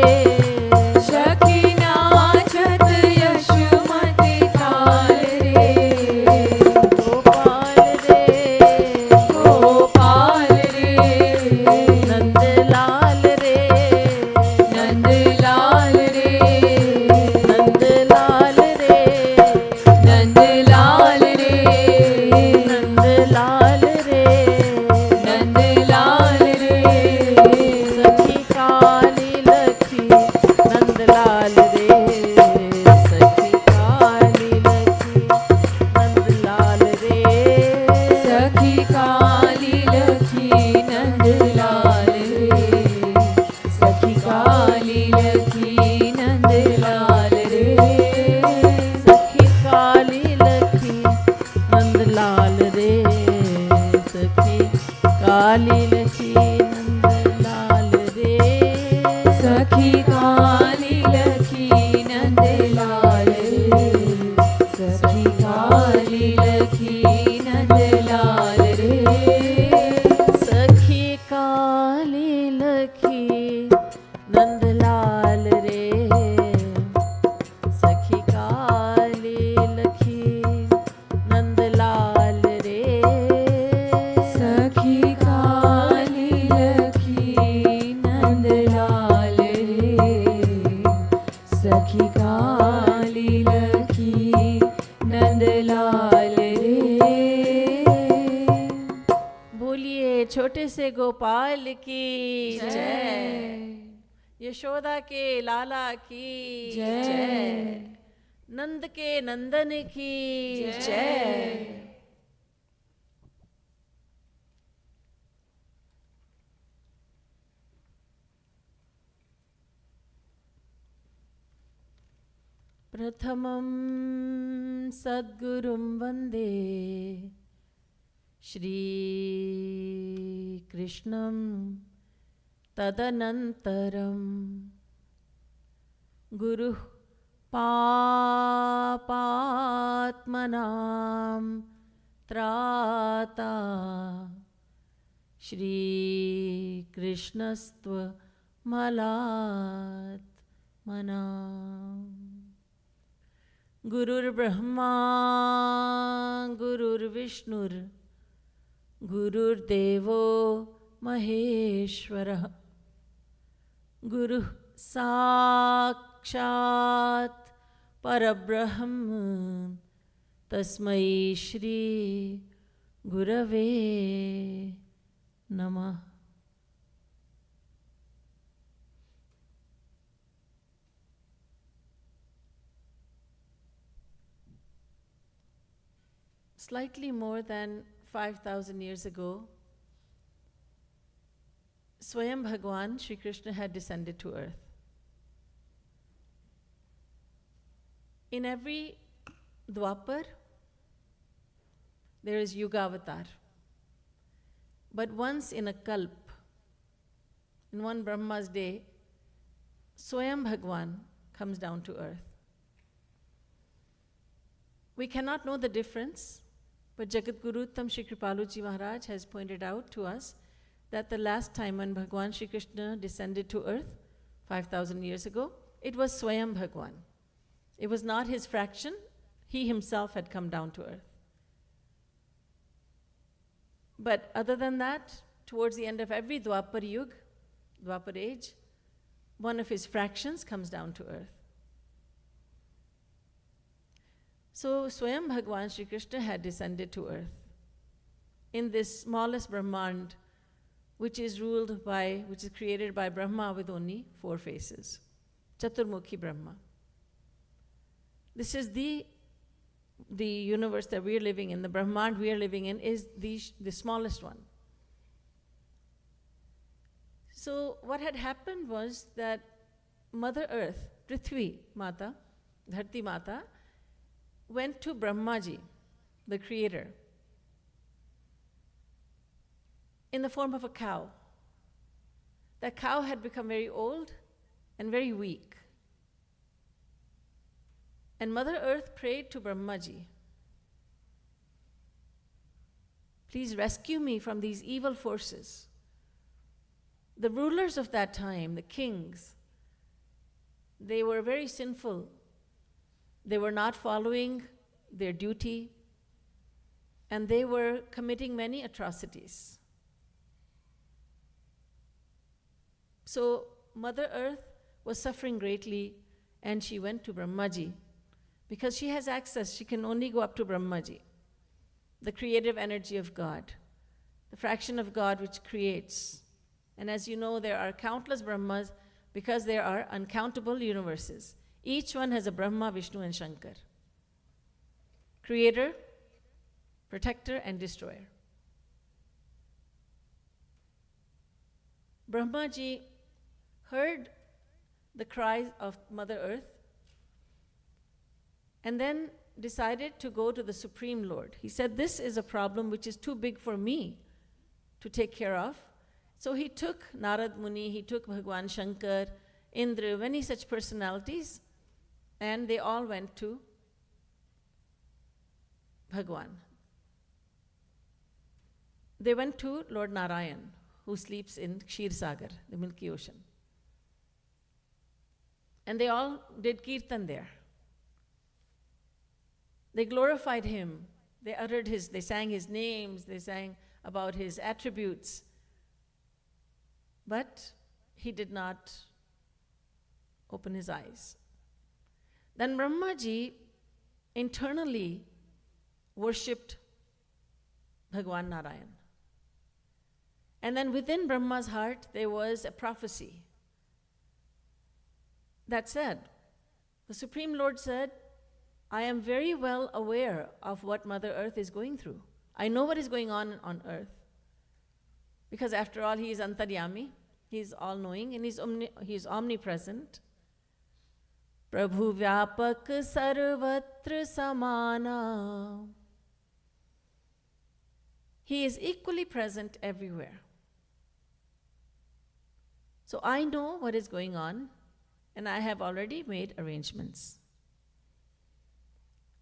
सखी नाचत यशुमती ताल रे। गोपाल रे गोपाल रे। नंदलाल रे। नंदलाल रे। नंदलाल रे। नंदलाल रे। नंदलाल रे। नंदलाल रे। सखी काली लखी नंदलाल रे। सखी काली लखी नंदलाल रे। सखी काली लखी नंदलाल रे। सखी काली लखी नंदलाल रे। सखी काली लखी नंदलाल रे। सखी काली लखी नंदलाल रे। सखी काली लखी नंदलाल रे। सखी काली लखी छोटे से गोपाल की जय, यशोदा के लाला की जय, नंद के नंदन की जय। प्रथमं सद्गुरुं वन्दे श्रीकृष्णं तदनन्तरं गुरुः पापात्मनां त्राता श्रीकृष्णस्त्वमलात्मनाम्। गुरुर्ब्रह्मा गुरुर्विष्णुर् गुरुर्देवो महेश्वरः, गुरुः साक्षात् परब्रह्म तस्मै श्री गुरवे नमः। Slightly more than 5,000 years ago, Swayam Bhagwan, Shri Krishna, had descended to earth. In every Dwapar, there is Yuga avatar. But once in a Kalp, in one Brahma's day, Swayam Bhagwan comes down to earth. We cannot know the difference, but Jagat Guru Uttam Shri Kripaluji Maharaj has pointed out to us that the last time when Bhagwan Shri Krishna descended to earth, 5,000 years ago, it was Swayam Bhagwan. It was not his fraction, he himself had come down to earth. But other than that, towards the end of every Dwapar Yug, Dwapar age, one of his fractions comes down to earth. So Swayam Bhagwan Shri Krishna had descended to earth in this smallest Brahmand, which is created by Brahma with only 4 faces. Chaturmukhi Brahma. This is the universe that we are living in, the Brahmand we are living in is the smallest one. So what had happened was that Mother Earth, Prithvi Mata, Dharti Mata, went to Brahmaji, the creator, in the form of a cow. That cow had become very old and very weak. And Mother Earth prayed to Brahmaji, please rescue me from these evil forces. The rulers of that time, the kings, they were very sinful. They were not following their duty, and they were committing many atrocities. So Mother Earth was suffering greatly, and she went to Brahmaji. Because she has access, she can only go up to Brahmaji, the creative energy of God, the fraction of God which creates. And as you know, there are countless Brahmas because there are uncountable universes. Each one has a Brahma, Vishnu, and Shankar. Creator, protector, and destroyer. Brahmaji heard the cries of Mother Earth and then decided to go to the Supreme Lord. He said, this is a problem which is too big for me to take care of. So he took Narad Muni, he took Bhagwan Shankar, Indra, many such personalities, and they all went to Bhagwan. They went to Lord Narayan, who sleeps in Kshir Sagar, the Milky Ocean. And they all did kirtan there. They glorified him. They sang his names, they sang about his attributes. But he did not open his eyes. Then Brahmaji internally worshipped Bhagwan Narayan. And then within Brahma's heart, there was a prophecy that said, the Supreme Lord said, I am very well aware of what Mother Earth is going through. I know what is going on Earth. Because after all, he is Antaryami, he is all-knowing, and he is omnipresent. Prabhu Vyapak Sarvatra Samana. He is equally present everywhere. So I know what is going on, and I have already made arrangements.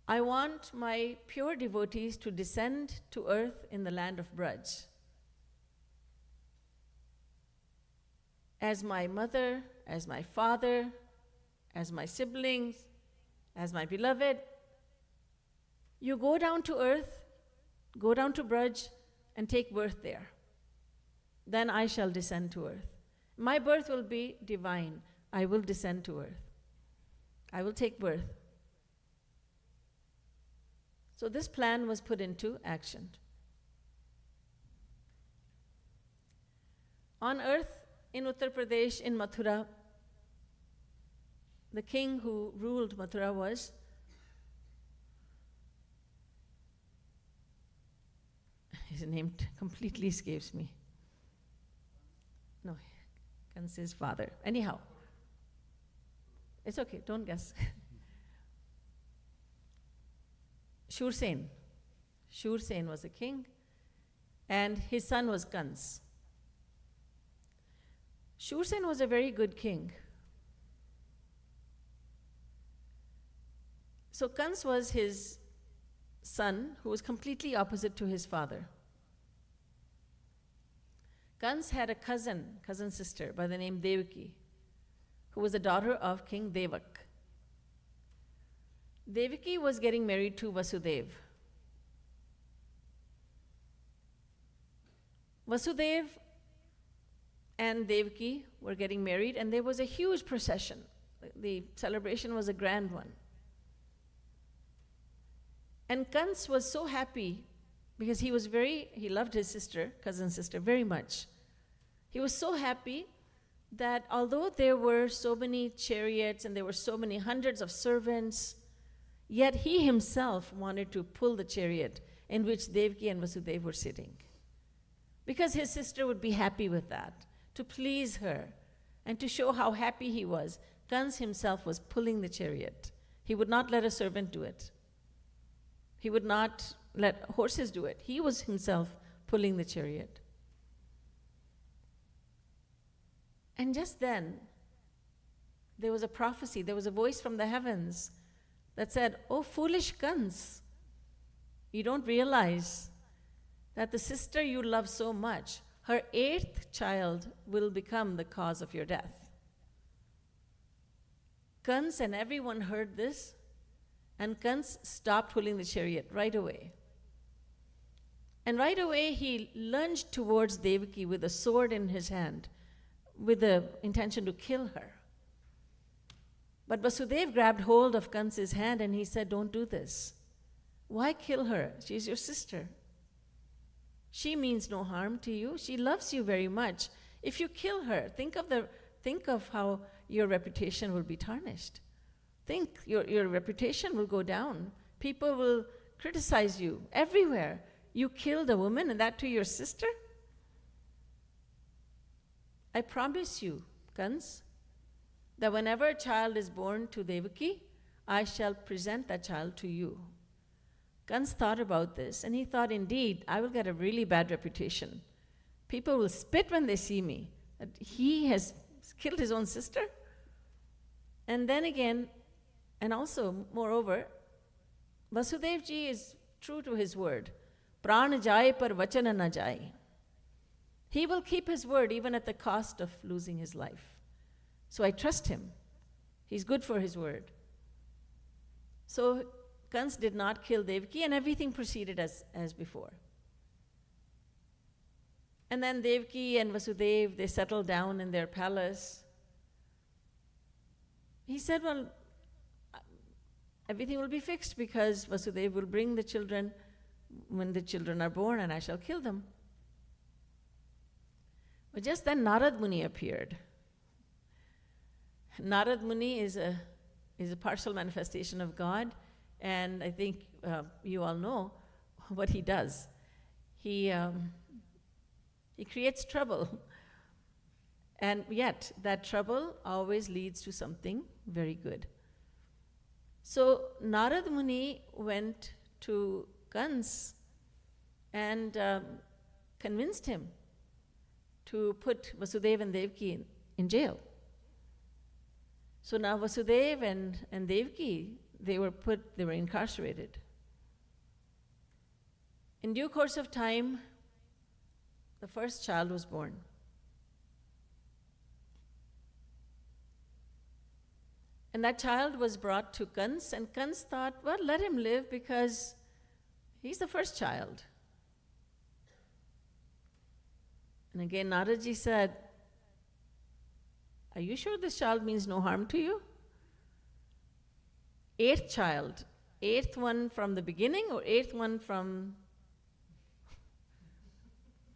I want my pure devotees to descend to earth in the land of Braj. As my mother, as my father, as my siblings, as my beloved, you go down to earth, go down to Braj, and take birth there. Then I shall descend to earth. My birth will be divine. I will descend to earth. I will take birth. So this plan was put into action. On earth, in Uttar Pradesh, in Mathura, the king who ruled Mathura was his name completely escapes me. No, Kansa's father. Anyhow, it's okay, don't guess. Shursen. Shursen was a king, and his son was Kans. Shursen was a very good king. So Kans was his son, who was completely opposite to his father. Kans had a cousin sister by the name Devaki, who was the daughter of King Devak. Devaki was getting married to Vasudeva. Vasudeva and Devaki were getting married, and there was a huge procession. The celebration was a grand one. And Kans was so happy because he loved his sister, cousin sister, very much. He was so happy that although there were so many chariots and there were so many hundreds of servants, yet he himself wanted to pull the chariot in which Devaki and Vasudeva were sitting. Because his sister would be happy with that, to please her, and to show how happy he was. Kans himself was pulling the chariot. He would not let a servant do it. He would not let horses do it. He was himself pulling the chariot. And just then, there was a prophecy, there was a voice from the heavens that said, "Oh, foolish Kans, you don't realize that the sister you love so much, her 8th child will become the cause of your death." Kans and everyone heard this, and Kans stopped pulling the chariot right away. And right away he lunged towards Devaki with a sword in his hand, with the intention to kill her. But Vasudeva grabbed hold of Kans's hand and he said, "Don't do this. Why kill her? She's your sister. She means no harm to you. She loves you very much. If you kill her, think of how your reputation will be tarnished. Think, your reputation will go down. People will criticize you everywhere. You killed a woman, and that to your sister? I promise you, Kans, that whenever a child is born to Devaki, I shall present that child to you." Kans thought about this, and he thought, indeed, I will get a really bad reputation. People will spit when they see me, that he has killed his own sister. And then again, and also, moreover, Vasudev ji is true to his word. Pran jaye par vachana na jaye. He will keep his word even at the cost of losing his life. So I trust him. He's good for his word. So Kans did not kill Devaki, and everything proceeded as before. And then Devaki and Vasudeva, they settled down in their palace. He said, well, everything will be fixed because Vasudeva will bring the children when the children are born, and I shall kill them. But just then Narad Muni appeared. Narad Muni is a partial manifestation of God, and I think you all know what he does. He creates trouble, and yet that trouble always leads to something very good. So Narad Muni went to Kans and convinced him to put Vasudeva and Devaki in jail. So now Vasudeva and Devaki, they were incarcerated. In due course of time, the first child was born. And that child was brought to Kans, and Kans thought, well, let him live because he's the first child. And again, Naraji said, are you sure this child means no harm to you? Eighth child, eighth one from the beginning or eighth one from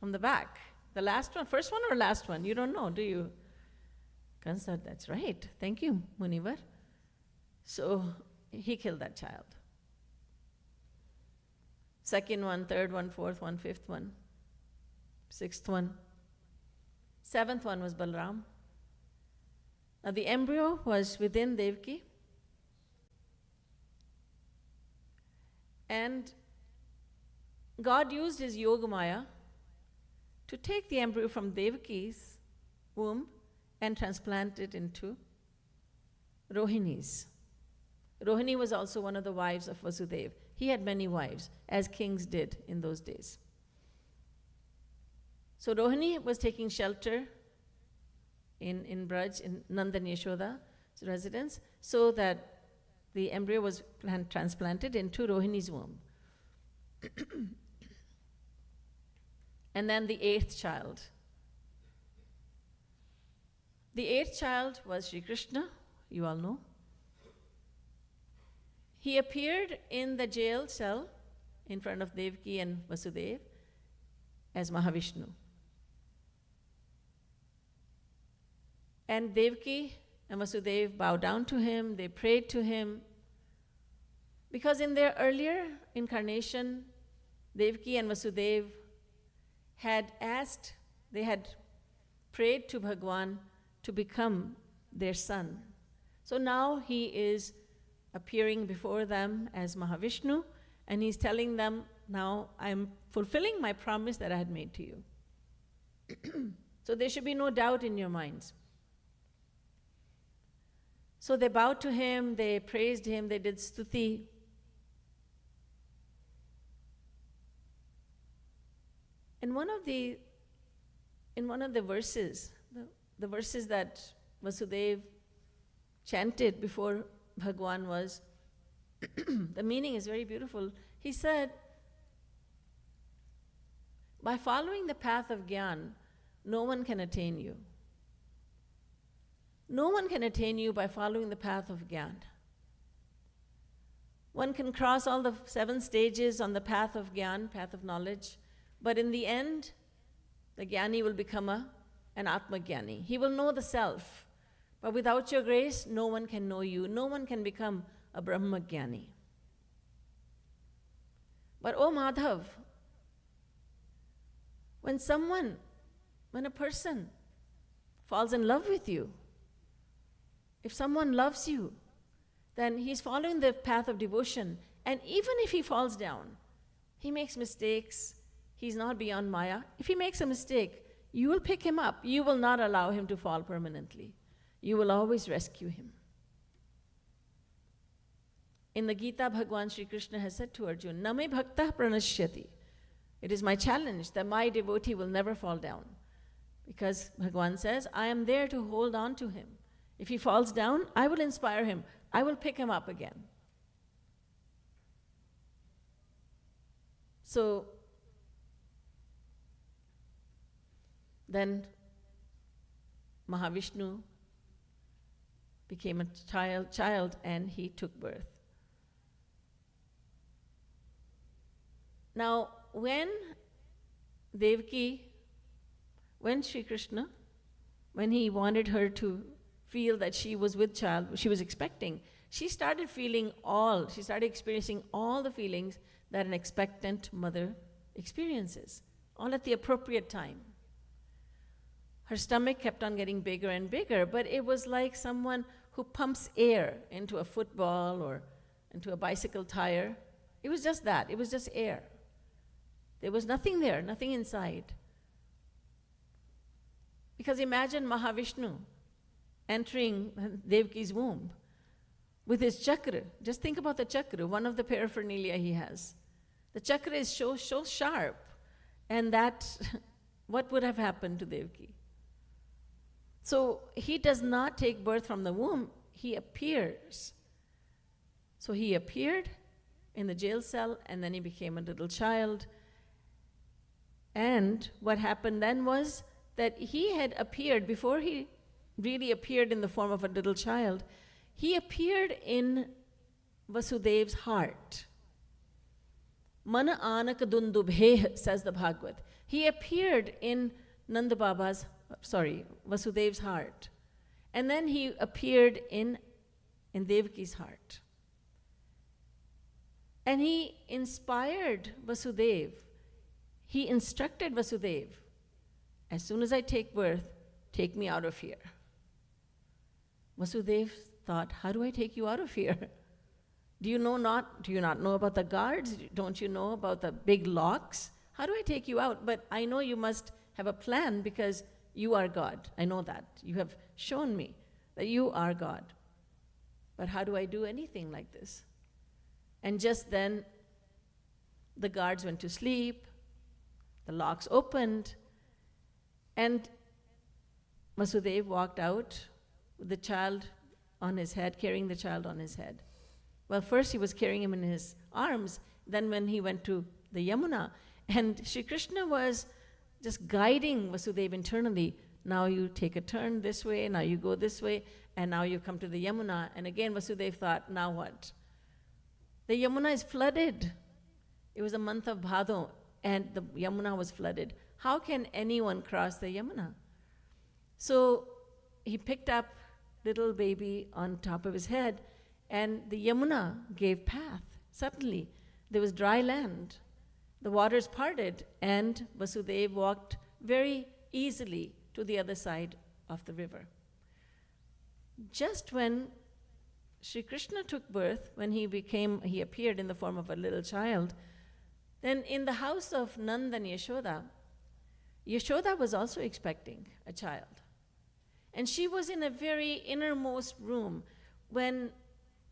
the back? The last one, first one or last one? You don't know, do you? Kans said, that's right. Thank you, Munivar. So he killed that child. Second one, third one, fourth one, fifth one, sixth one. Seventh one was Balram. Now the embryo was within Devaki. And God used his Yoga Maya to take the embryo from Devaki's womb and transplant it into Rohini's. Rohini was also one of the wives of Vasudeva. He had many wives, as kings did in those days. So Rohini was taking shelter in Braj, in Nanda and Yashoda's residence, so that the embryo was transplanted into Rohini's womb. And then the eighth child. The eighth child was Sri Krishna, you all know. He appeared in the jail cell in front of Devaki and Vasudeva as Mahavishnu. And Devaki and Vasudeva bowed down to him, they prayed to him, because in their earlier incarnation, Devaki and Vasudeva had asked, they had prayed to Bhagwan to become their son. So now he is appearing before them as Mahavishnu, and he's telling them, now I'm fulfilling my promise that I had made to you. So there should be no doubt in your minds. So they bowed to him, they praised him, they did stuti. In one of the verses, the verses that Vasudeva chanted before Bhagwan was, the meaning is very beautiful. He said, by following the path of Gyan, no one can attain you. No one can attain you by following the path of Gyan. One can cross all the 7 stages on the path of Gyan, path of knowledge, but in the end, the Gyani will become an Atma Gyani. He will know the self. But without your grace, no one can know you. No one can become a Brahma Gyani. But oh Madhav, when a person falls in love with you, if someone loves you, then he's following the path of devotion. And even if he falls down, he makes mistakes, he's not beyond Maya. If he makes a mistake, you will pick him up. You will not allow him to fall permanently. You will always rescue him. In the Gita, Bhagwan Sri Krishna has said to Arjuna, Name bhakta pranashyati. It is my challenge that my devotee will never fall down. Because Bhagwan says, I am there to hold on to him. If he falls down, I will inspire him. I will pick him up again. So then Mahavishnu became a child and he took birth. Now, when Devaki when Sri Krishna, when he wanted her to feel that she was with child, she was expecting, she started experiencing all the feelings that an expectant mother experiences, all at the appropriate time. Her stomach kept on getting bigger and bigger, but it was like someone who pumps air into a football or into a bicycle tire. It was just that. It was just air. There was nothing there, nothing inside. Because imagine Mahavishnu entering Devaki's womb with his chakra. Just think about the chakra, one of the paraphernalia he has. The chakra is so sharp, and that, what would have happened to Devaki? So he does not take birth from the womb, he appears. So he appeared in the jail cell, and then he became a little child. And what happened then was that he had appeared, before he really appeared in the form of a little child, he appeared in Vasudev's heart. Mana anak dundubhe, says the Bhagavad. He appeared in Vasudev's heart. And then he appeared in Devaki's heart. And he inspired Vasudev. He instructed Vasudev, as soon as I take birth, take me out of here. Vasudev thought, how do I take you out of here? Do you not know about the guards? Don't you know about the big locks? How do I take you out? But I know you must have a plan because you are God. I know that. You have shown me that you are God. But how do I do anything like this? And just then, the guards went to sleep, the locks opened, and Vasudev walked out with the child on his head, carrying the child on his head. Well, first he was carrying him in his arms, then when he went to the Yamuna, and Sri Krishna was just guiding Vasudev internally. Now you take a turn this way, now you go this way, and now you come to the Yamuna. And again Vasudev thought, now what? The Yamuna is flooded. It was a month of Bhado, and the Yamuna was flooded. How can anyone cross the Yamuna? So he picked up little baby on top of his head, and the Yamuna gave path. Suddenly, there was dry land. The waters parted, and Vasudev walked very easily to the other side of the river. Just when Sri Krishna took birth, when he appeared in the form of a little child, then in the house of Nand and Yashuda, Yashuda was also expecting a child. And she was in a very innermost room. When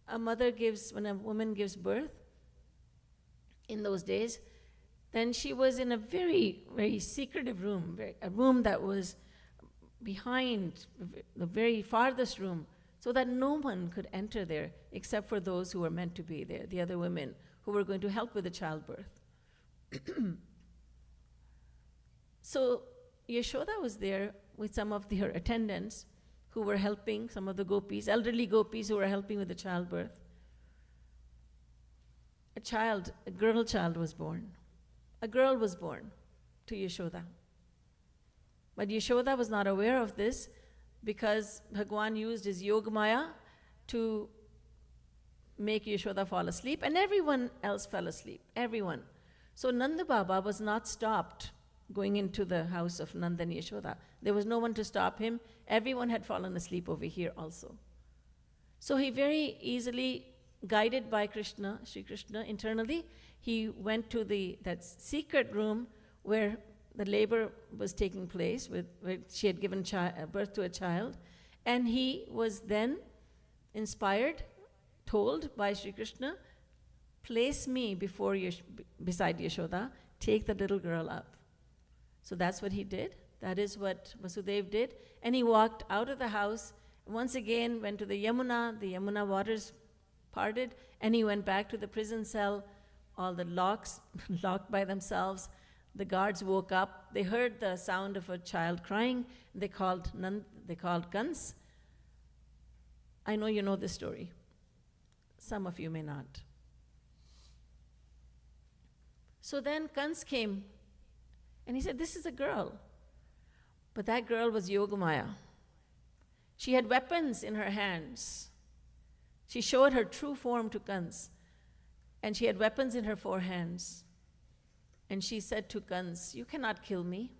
a woman gives birth, in those days, then she was in a very, very secretive room, a room that was behind the very farthest room, so that no one could enter there except for those who were meant to be there, the other women who were going to help with the childbirth. So Yashoda was there with some of her attendants who were helping, some of the gopis, elderly gopis who were helping with the childbirth. A girl child was born. A girl was born to Yashoda. But Yashoda was not aware of this because Bhagwan used his Yogamaya to make Yashoda fall asleep, and everyone else fell asleep, everyone. So Nanda Baba was not stopped going into the house of Nanda and Yashoda. There was no one to stop him. Everyone had fallen asleep over here also. So he very easily, guided by Sri Krishna internally, he went to that secret room where the labor was taking place, where she had given birth to a child, and he was then inspired, told by Sri Krishna, place me beside Yashoda, take the little girl up. So that's what he did. That is what Vasudev did. And he walked out of the house, once again went to the Yamuna waters parted, and he went back to the prison cell, all the locks locked by themselves. The guards woke up, they heard the sound of a child crying, they called Kans. I know you know this story. Some of you may not. So then Kans came, and he said, this is a girl. But that girl was Yogamaya. She had weapons in her hands. She showed her true form to Kans, and she had weapons in her four hands. And she said to Kans, "You cannot kill me.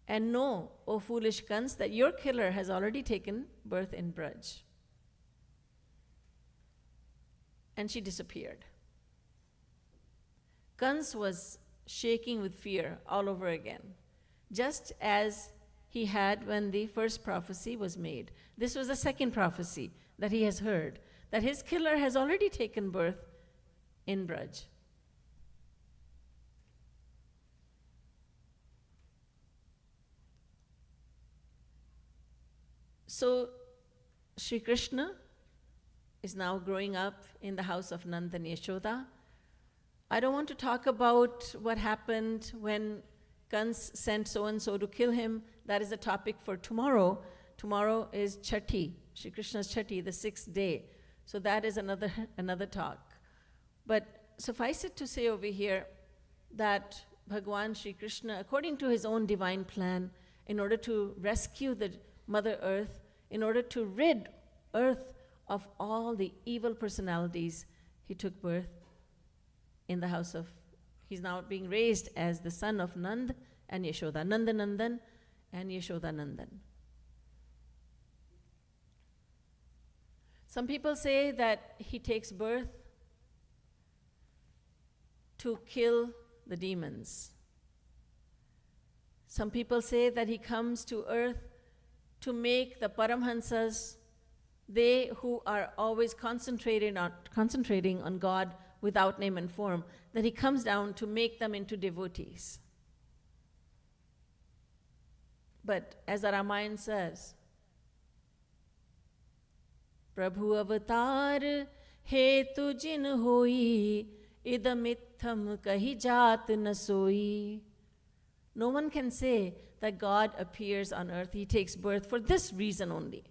And know, O foolish Kans, that your killer has already taken birth in Braj." And she disappeared. Kans was shaking with fear all over again, just as he had when the first prophecy was made. This was the second prophecy that he has heard, that his killer has already taken birth in Braj. So Sri Krishna is now growing up in the house of Nanda and Yashoda. I don't want to talk about what happened when Kans sent so-and-so to kill him. That is a topic for tomorrow. Tomorrow is Chatti, Sri Krishna's Chatti, the 6th day. So that is another talk. But suffice it to say over here that Bhagwan Sri Krishna, according to his own divine plan, in order to rescue the Mother Earth, in order to rid Earth of all the evil personalities, he took birth in the house of, he's now being raised as the son of Nand and Yashoda, Nandanandan and Yashoda Nandan. Some people say that he takes birth to kill the demons. Some people say that he comes to earth to make the Paramhansas, they who are always concentrating on God without name and form, that he comes down to make them into devotees. But as the Ramayana says, Prabhu avatar hetu jin hoi, idamitham kahi jaat na soi. No one can say that God appears on earth, he takes birth for this reason only.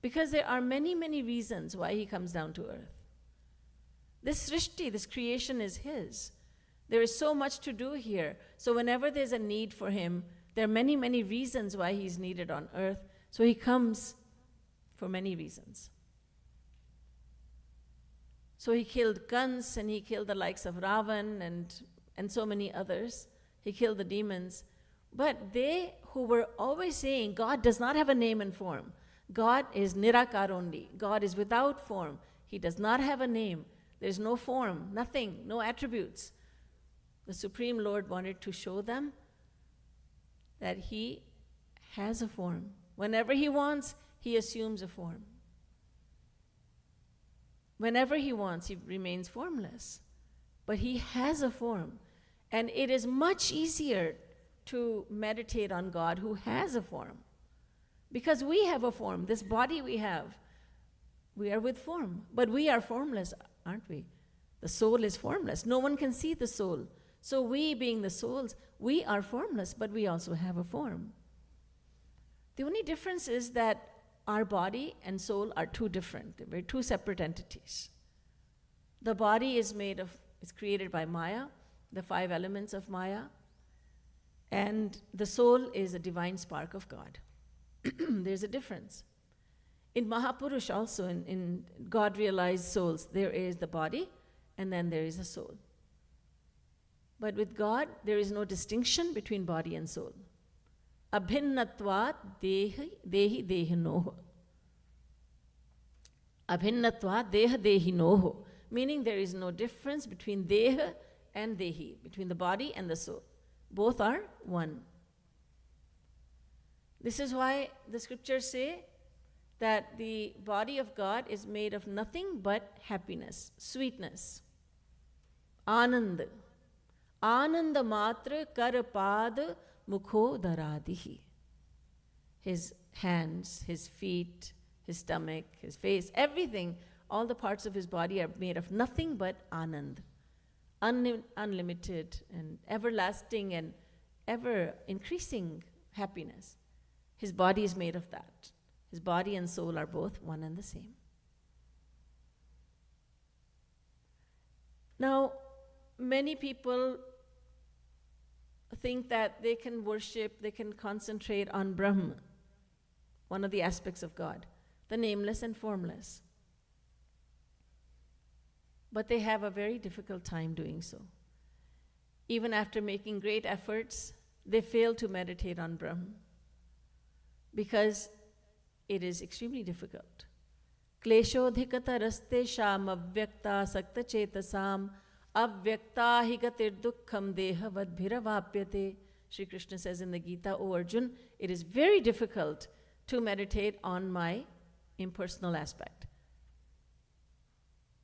Because there are many, many reasons why he comes down to earth. This srishti, this creation is his. There is so much to do here. So whenever there's a need for him, there are many, many reasons why he's needed on earth. So he comes for many reasons. So he killed Kans and he killed the likes of Ravan and so many others. He killed the demons. But they who were always saying God does not have a name and form. God is nirakar only. God is without form. He does not have a name. There's no form, nothing, no attributes. The Supreme Lord wanted to show them that he has a form. Whenever he wants, he assumes a form. Whenever he wants, he remains formless. But he has a form. And it is much easier to meditate on God who has a form. Because we have a form. This body we have, we are with form. But we are formless, aren't we? The soul is formless. No one can see the soul. So we, being the souls, we are formless, but we also have a form. The only difference is that our body and soul are two different. They're two separate entities. The body is created by Maya, the 5 elements of Maya, and the soul is a divine spark of God. There's a difference. In Mahapurush also, in God-realized souls, there is the body, and then there is a soul. But with God, there is no distinction between body and soul. Abhinnatvat dehi dehinoho. Abhinnatvat deha dehinoho. Meaning there is no difference between deha and dehi, between the body and the soul. Both are one. This is why the scriptures say that the body of God is made of nothing but happiness, sweetness, anand. Ananda matra karapad mukho daradihi. His hands, his feet, his stomach, his face, everything, all the parts of his body are made of nothing but anand. Unlimited and everlasting and ever increasing happiness. His body is made of that. His body and soul are both one and the same. Now, many people think that they can worship, they can concentrate on Brahma, one of the aspects of God, the nameless and formless. But they have a very difficult time doing so. Even after making great efforts, they fail to meditate on Brahma because it is extremely difficult. Kleshodhikata raste sham avyakta sakta chetasam avyakta higatir dukkham deha vadbhiravapyate. Shri Krishna says in the Gita, O Arjun, it is very difficult to meditate on my impersonal aspect.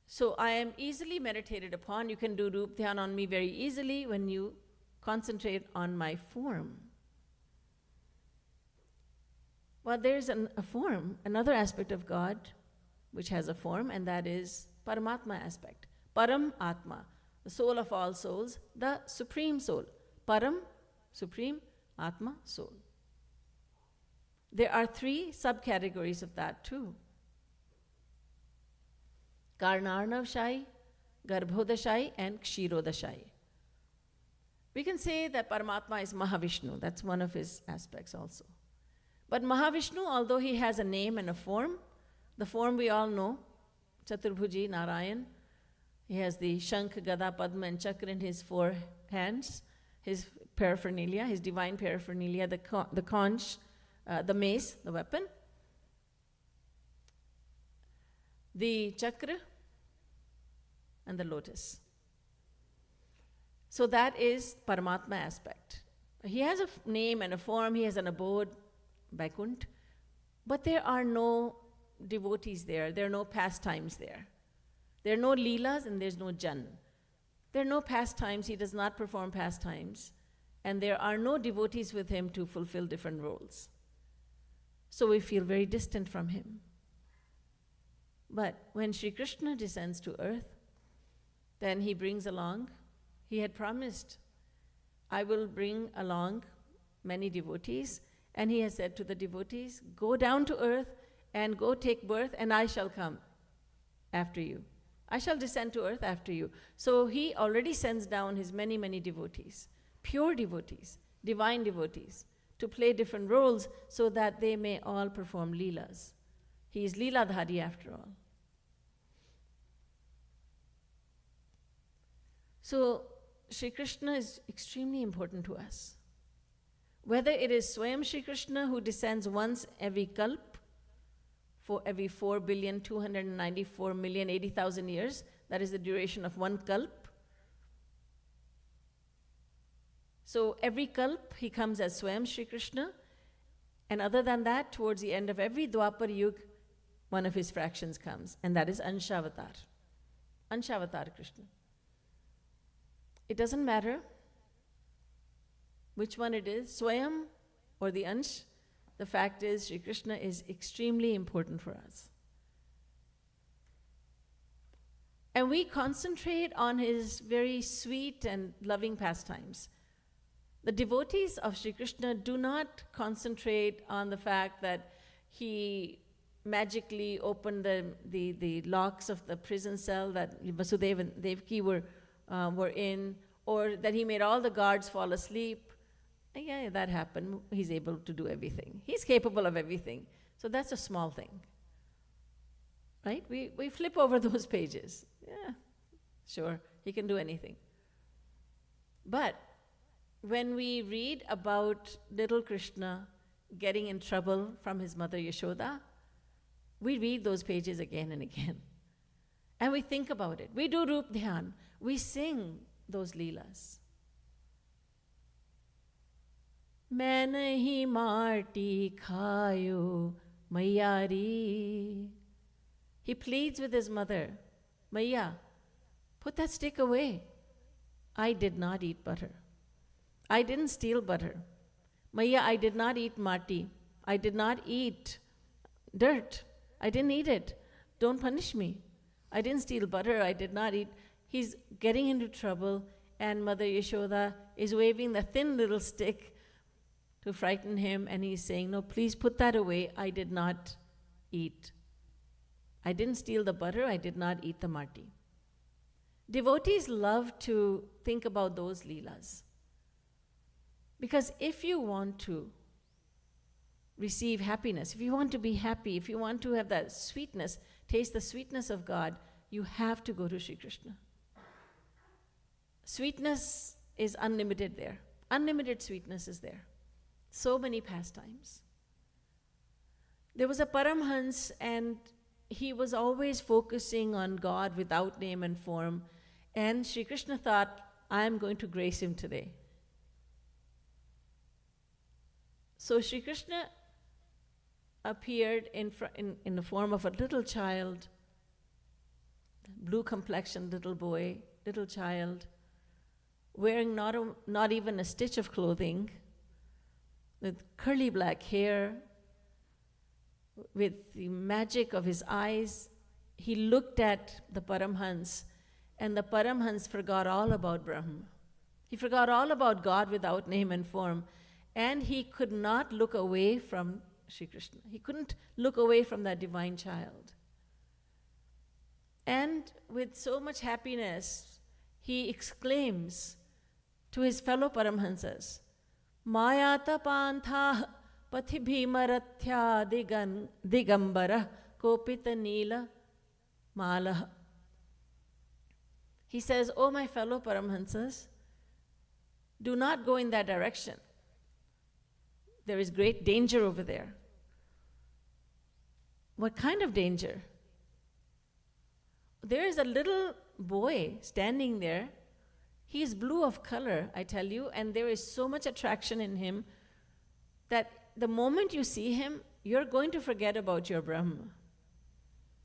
So I am easily meditated upon. You can do Rup Dhyan on me very easily when you concentrate on my form. Well, there's a form, another aspect of God which has a form, and that is Paramatma aspect. Param Atma, the soul of all souls, the supreme soul. Param, supreme, Atma, soul. There are 3 subcategories of that too. Karnarnavshai, Garbhodashai, and Kshirodashai. We can say that Paramatma is Mahavishnu. That's one of his aspects also. But Mahavishnu, although he has a name and a form, the form we all know, Chaturbhuji, Narayan, he has the Shankh, Gada, Padma, and Chakra in his 4 hands, his paraphernalia, his divine paraphernalia, the conch, the mace, the weapon, the chakra, and the lotus. So that is Paramatma aspect. He has a name and a form, he has an abode, Vaikunt, but there are no devotees there, there are no pastimes there. There are no leelas and there's no jan. There are no pastimes, he does not perform pastimes, and there are no devotees with him to fulfill different roles. So we feel very distant from him. But when Sri Krishna descends to earth, then he brings along, he had promised, I will bring along many devotees, and he has said to the devotees, go down to earth and go take birth, and I shall come after you. I shall descend to earth after you. So he already sends down his many, many devotees, pure devotees, divine devotees, to play different roles so that they may all perform leelas. He is Leeladhari after all. So Sri Krishna is extremely important to us. Whether it is Swayam Sri Krishna who descends once every kalp, for every 4,294,080,000 years, that is the duration of one kalp. So every kalp he comes as Swayam Sri Krishna, and other than that, towards the end of every Dwapar Yug, one of his fractions comes, and that is Anshavatar. Anshavatar Krishna. It doesn't matter which one it is, Swayam or the Ansh. The fact is, Sri Krishna is extremely important for us. And we concentrate on his very sweet and loving pastimes. The devotees of Sri Krishna do not concentrate on the fact that he magically opened the locks of the prison cell that Vasudeva and Devaki were in, or that he made all the guards fall asleep. Yeah, that happened. He's able to do everything. He's capable of everything. So that's a small thing. Right? We flip over those pages. Yeah, sure, he can do anything. But when we read about little Krishna getting in trouble from his mother Yashuda, we read those pages again and again. And we think about it. We do Rup Dhyan. We sing those leelas. मैं नहीं माटी खायो मैयारी. He pleads with his mother, Maya, put that stick away. I did not eat butter. I didn't steal butter. Maya, I did not eat mati. I did not eat dirt. I didn't eat it. Don't punish me. I didn't steal butter. I did not eat. He's getting into trouble, and Mother Yashoda is waving the thin little stick to frighten him, and he's saying, no, please put that away. I did not eat. I didn't steal the butter. I did not eat the mati. Devotees love to think about those leelas. Because if you want to receive happiness, if you want to be happy, if you want to have that sweetness, taste the sweetness of God, you have to go to Sri Krishna. Sweetness is unlimited there. Unlimited sweetness is there. So many pastimes. There was a Paramhans, and he was always focusing on God without name and form. And Sri Krishna thought, I am going to grace him today. So Sri Krishna appeared in the form of a little child, blue complexioned little boy, little child, wearing not even a stitch of clothing, with curly black hair, with the magic of his eyes. He looked at the Paramhans, and the Paramhans forgot all about Brahma. He forgot all about God without name and form, and he could not look away from Sri Krishna. He couldn't look away from that divine child. And with so much happiness, he exclaims to his fellow Paramhansas, Mayata pantha pathibhimarathya digambara kopita nila malaha. He says, oh my fellow Paramhansas, do not go in that direction. There is great danger over there. What kind of danger? There is a little boy standing there. He is blue of color, I tell you, and there is so much attraction in him that the moment you see him, you're going to forget about your Brahma.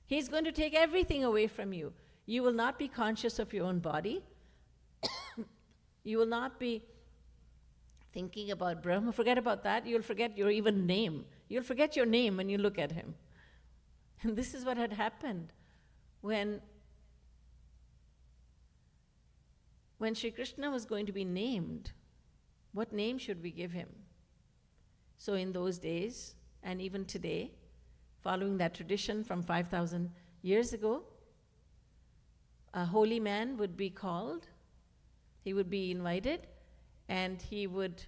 He's going to take everything away from you. You will not be conscious of your own body. You will not be thinking about Brahma. Forget about that. You'll forget your even name. You'll forget your name when you look at him. And this is what had happened when Sri Krishna was going to be named. What name should we give him? So in those days, and even today, following that tradition from 5,000 years ago, a holy man would be called, he would be invited, and he was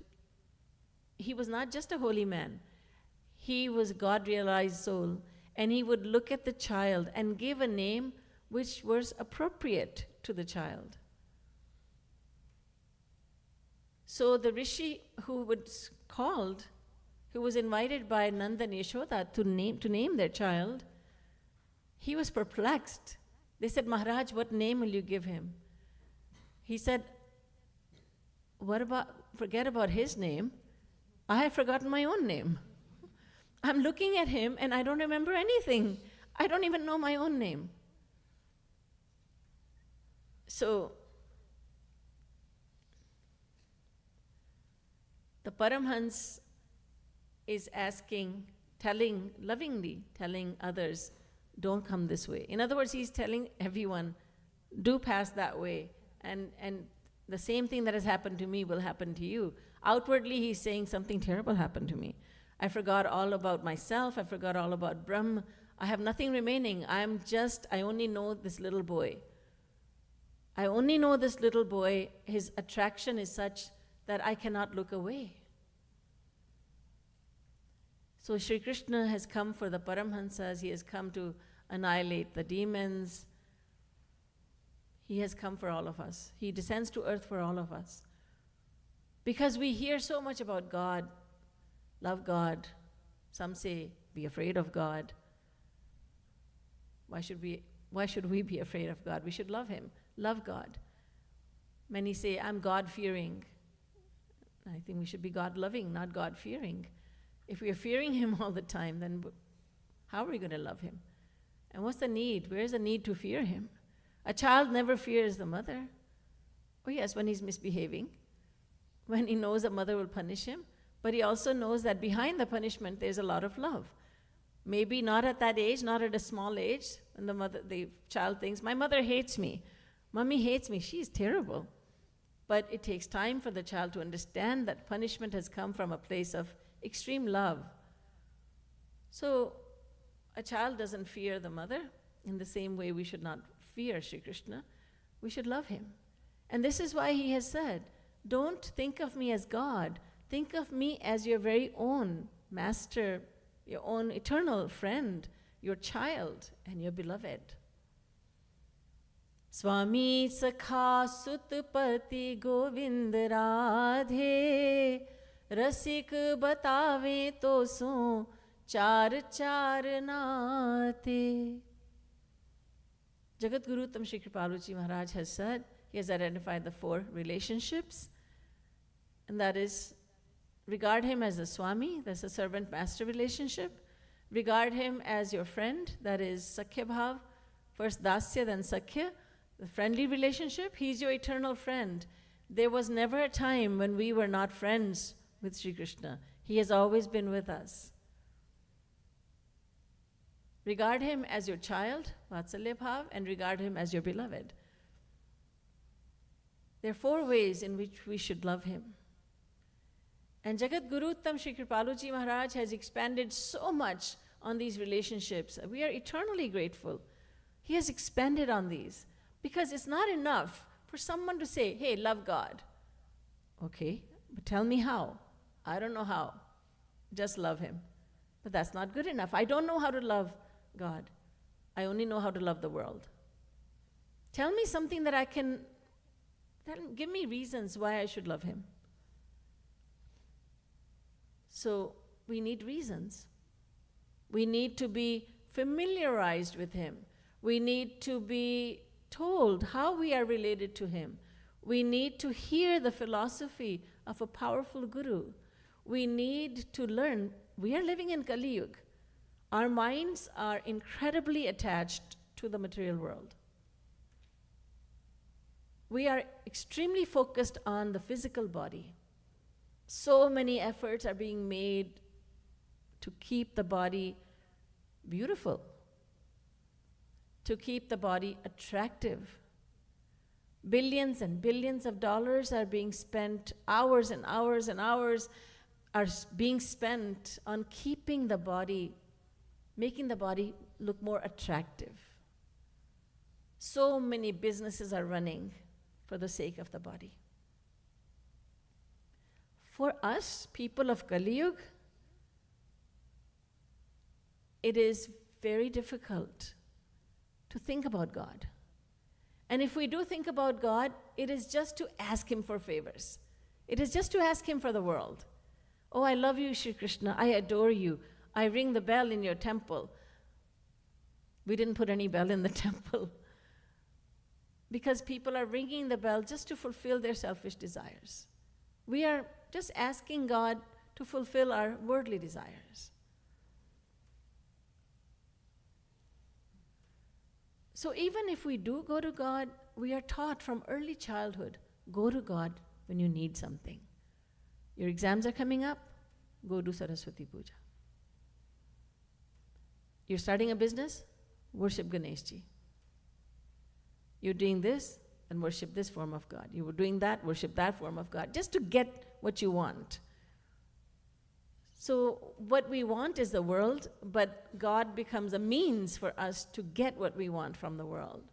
not just a holy man, he was a God-realized soul, and he would look at the child and give a name which was appropriate to the child. So the rishi who was called, who was invited by Nanda and Yashuda to name their child, he was perplexed. They said, Maharaj, what name will you give him? He said, forget about his name. I have forgotten my own name. I'm looking at him and I don't remember anything. I don't even know my own name. So, the Paramhans is lovingly telling others, don't come this way. In other words, he's telling everyone, do pass that way. And the same thing that has happened to me will happen to you. Outwardly, he's saying something terrible happened to me. I forgot all about myself. I forgot all about Brahma. I have nothing remaining. I only know this little boy. I only know this little boy. His attraction is such that I cannot look away. So Sri Krishna has come for the Paramhansas. He has come to annihilate the demons. He has come for all of us. He descends to earth for all of us. Because we hear so much about God, love God. Some say, be afraid of God. Why should we be afraid of God? We should love him, love God. Many say, I'm God-fearing. I think we should be God-loving, not God-fearing. If we are fearing him all the time, then how are we going to love him? And what's the need? Where's the need to fear him? A child never fears the mother. Oh yes, when he's misbehaving, when he knows a mother will punish him, but he also knows that behind the punishment there's a lot of love. Maybe not at that age, not at a small age, when the child thinks, my mother hates me, mommy hates me, she's terrible. But it takes time for the child to understand that punishment has come from a place of extreme love. So a child doesn't fear the mother. In the same way, we should not fear Sri Krishna. We should love him. And this is why he has said, don't think of me as God. Think of me as your very own master, your own eternal friend, your child and your beloved. Swami Sakha Sutpati Govind Radhe Rasik Batave To So Char Char Naate. Jagat Guru Tam Shri Kripaluji Maharaj has said, he has identified the 4 relationships, and that is, regard him as a Swami, that's a servant-master relationship. Regard him as your friend, that is Sakhya Bhav, first Dasya, then Sakhya, the friendly relationship. He's your eternal friend. There was never a time when we were not friends with Sri Krishna. He has always been with us. Regard him as your child, Vatsalya Bhav, and regard him as your beloved. There are 4 ways in which we should love him. And Jagat Guru Tam Shri Kripaluji Maharaj has expanded so much on these relationships. We are eternally grateful. He has expanded on these because it's not enough for someone to say, hey, love God. Okay, but tell me how. I don't know how. Just love him. But that's not good enough. I don't know how to love God. I only know how to love the world. Tell me something that I can, give me reasons why I should love him. So we need reasons. We need to be familiarized with him. We need to be told how we are related to him. We need to hear the philosophy of a powerful guru. We need to learn. We are living in Kali Yuga. Our minds are incredibly attached to the material world. We are extremely focused on the physical body. So many efforts are being made to keep the body beautiful, to keep the body attractive. Billions and billions of dollars are being spent, hours and hours and hours are being spent on keeping the body, making the body look more attractive. So many businesses are running for the sake of the body. For us, people of Kali Yuga, it is very difficult to think about God. And if we do think about God, it is just to ask him for favors. It is just to ask him for the world. Oh, I love you, Shri Krishna. I adore you. I ring the bell in your temple. We didn't put any bell in the temple because people are ringing the bell just to fulfill their selfish desires. We are just asking God to fulfill our worldly desires. So even if we do go to God, we are taught from early childhood, go to God when you need something. Your exams are coming up, go do Saraswati Puja. You're starting a business, worship Ganeshji. You're doing this, and worship this form of God. You were doing that, worship that form of God, just to get what you want. So what we want is the world, but God becomes a means for us to get what we want from the world.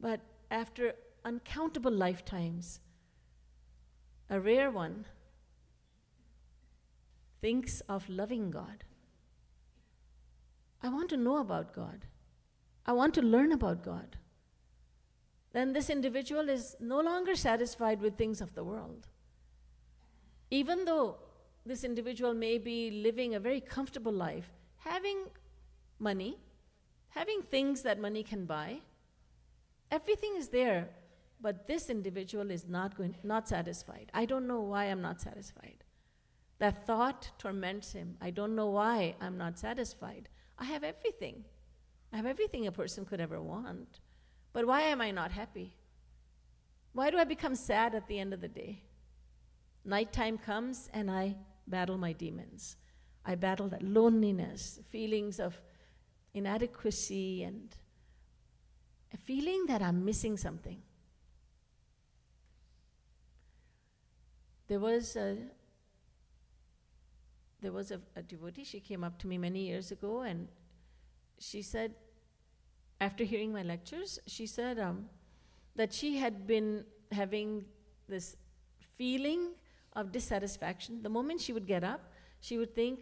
But after uncountable lifetimes, a rare one thinks of loving God. I want to know about God. I want to learn about God. Then this individual is no longer satisfied with things of the world. Even though this individual may be living a very comfortable life, having money, having things that money can buy, everything is there, but this individual is not satisfied. I don't know why I'm not satisfied. That thought torments him. I don't know why I'm not satisfied. I have everything. I have everything a person could ever want. But why am I not happy? Why do I become sad at the end of the day? Nighttime comes and I battle my demons. I battle that loneliness, feelings of inadequacy, and a feeling that I'm missing something. There was a devotee, she came up to me many years ago, and she said, after hearing my lectures, she said that she had been having this feeling of dissatisfaction. The moment she would get up, she would think,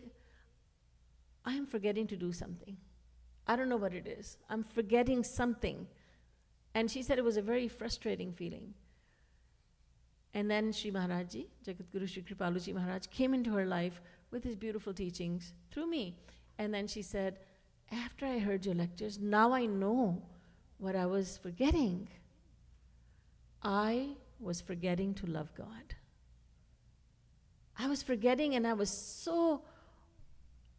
I am forgetting to do something. I don't know what it is. I'm forgetting something. And she said it was a very frustrating feeling. And then Sri Maharajji, Jagat Guru Sri Kripaluji Maharaj, came into her life with his beautiful teachings through me. And then she said, after I heard your lectures, now I know what I was forgetting. I was forgetting to love God. I was forgetting, and I was so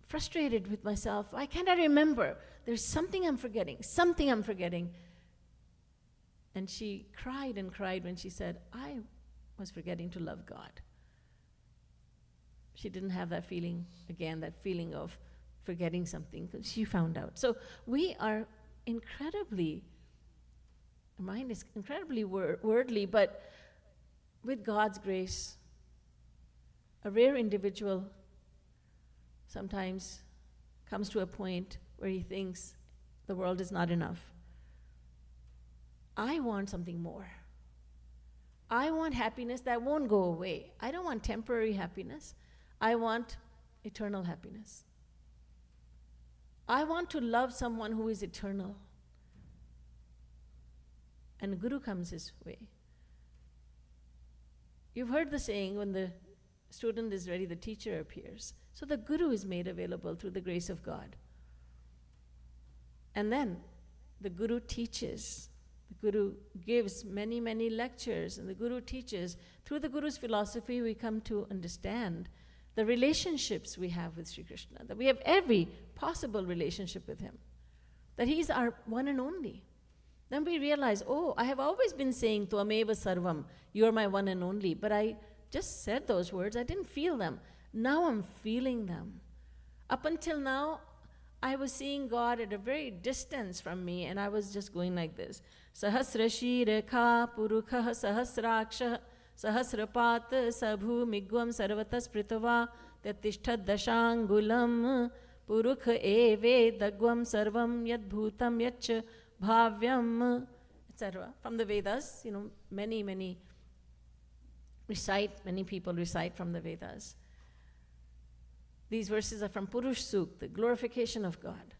frustrated with myself. Why can't I remember? There's something I'm forgetting, something I'm forgetting. And she cried and cried when she said, I was forgetting to love God. She didn't have that feeling again, that feeling of forgetting something, because she found out. So we are incredibly, our mind is incredibly worldly, but with God's grace, a rare individual sometimes comes to a point where he thinks the world is not enough. I want something more. I want happiness that won't go away. I don't want temporary happiness. I want eternal happiness. I want to love someone who is eternal. And Guru comes his way. You've heard the saying, when the student is ready, the teacher appears. So the Guru is made available through the grace of God. And then the Guru teaches. The Guru gives many, many lectures, and the Guru teaches. Through the Guru's philosophy, we come to understand the relationships we have with Sri Krishna, that we have every possible relationship with him, that he's our one and only. Then we realize, oh, I have always been saying, Tvameva Sarvam, you're my one and only, but I just said those words, I didn't feel them. Now I'm feeling them. Up until now, I was seeing God at a very distance from me, and I was just going like this. Sahasrashi rekha purukha sahasraksha sahasrapat sabhu migvam sarvatas pritava tatishtad dashangulam purukha eve dagvam sarvam yad bhutam yach bhavyam, etc. From the Vedas, many people recite from the Vedas. These verses are from Purush Suk, the glorification of God.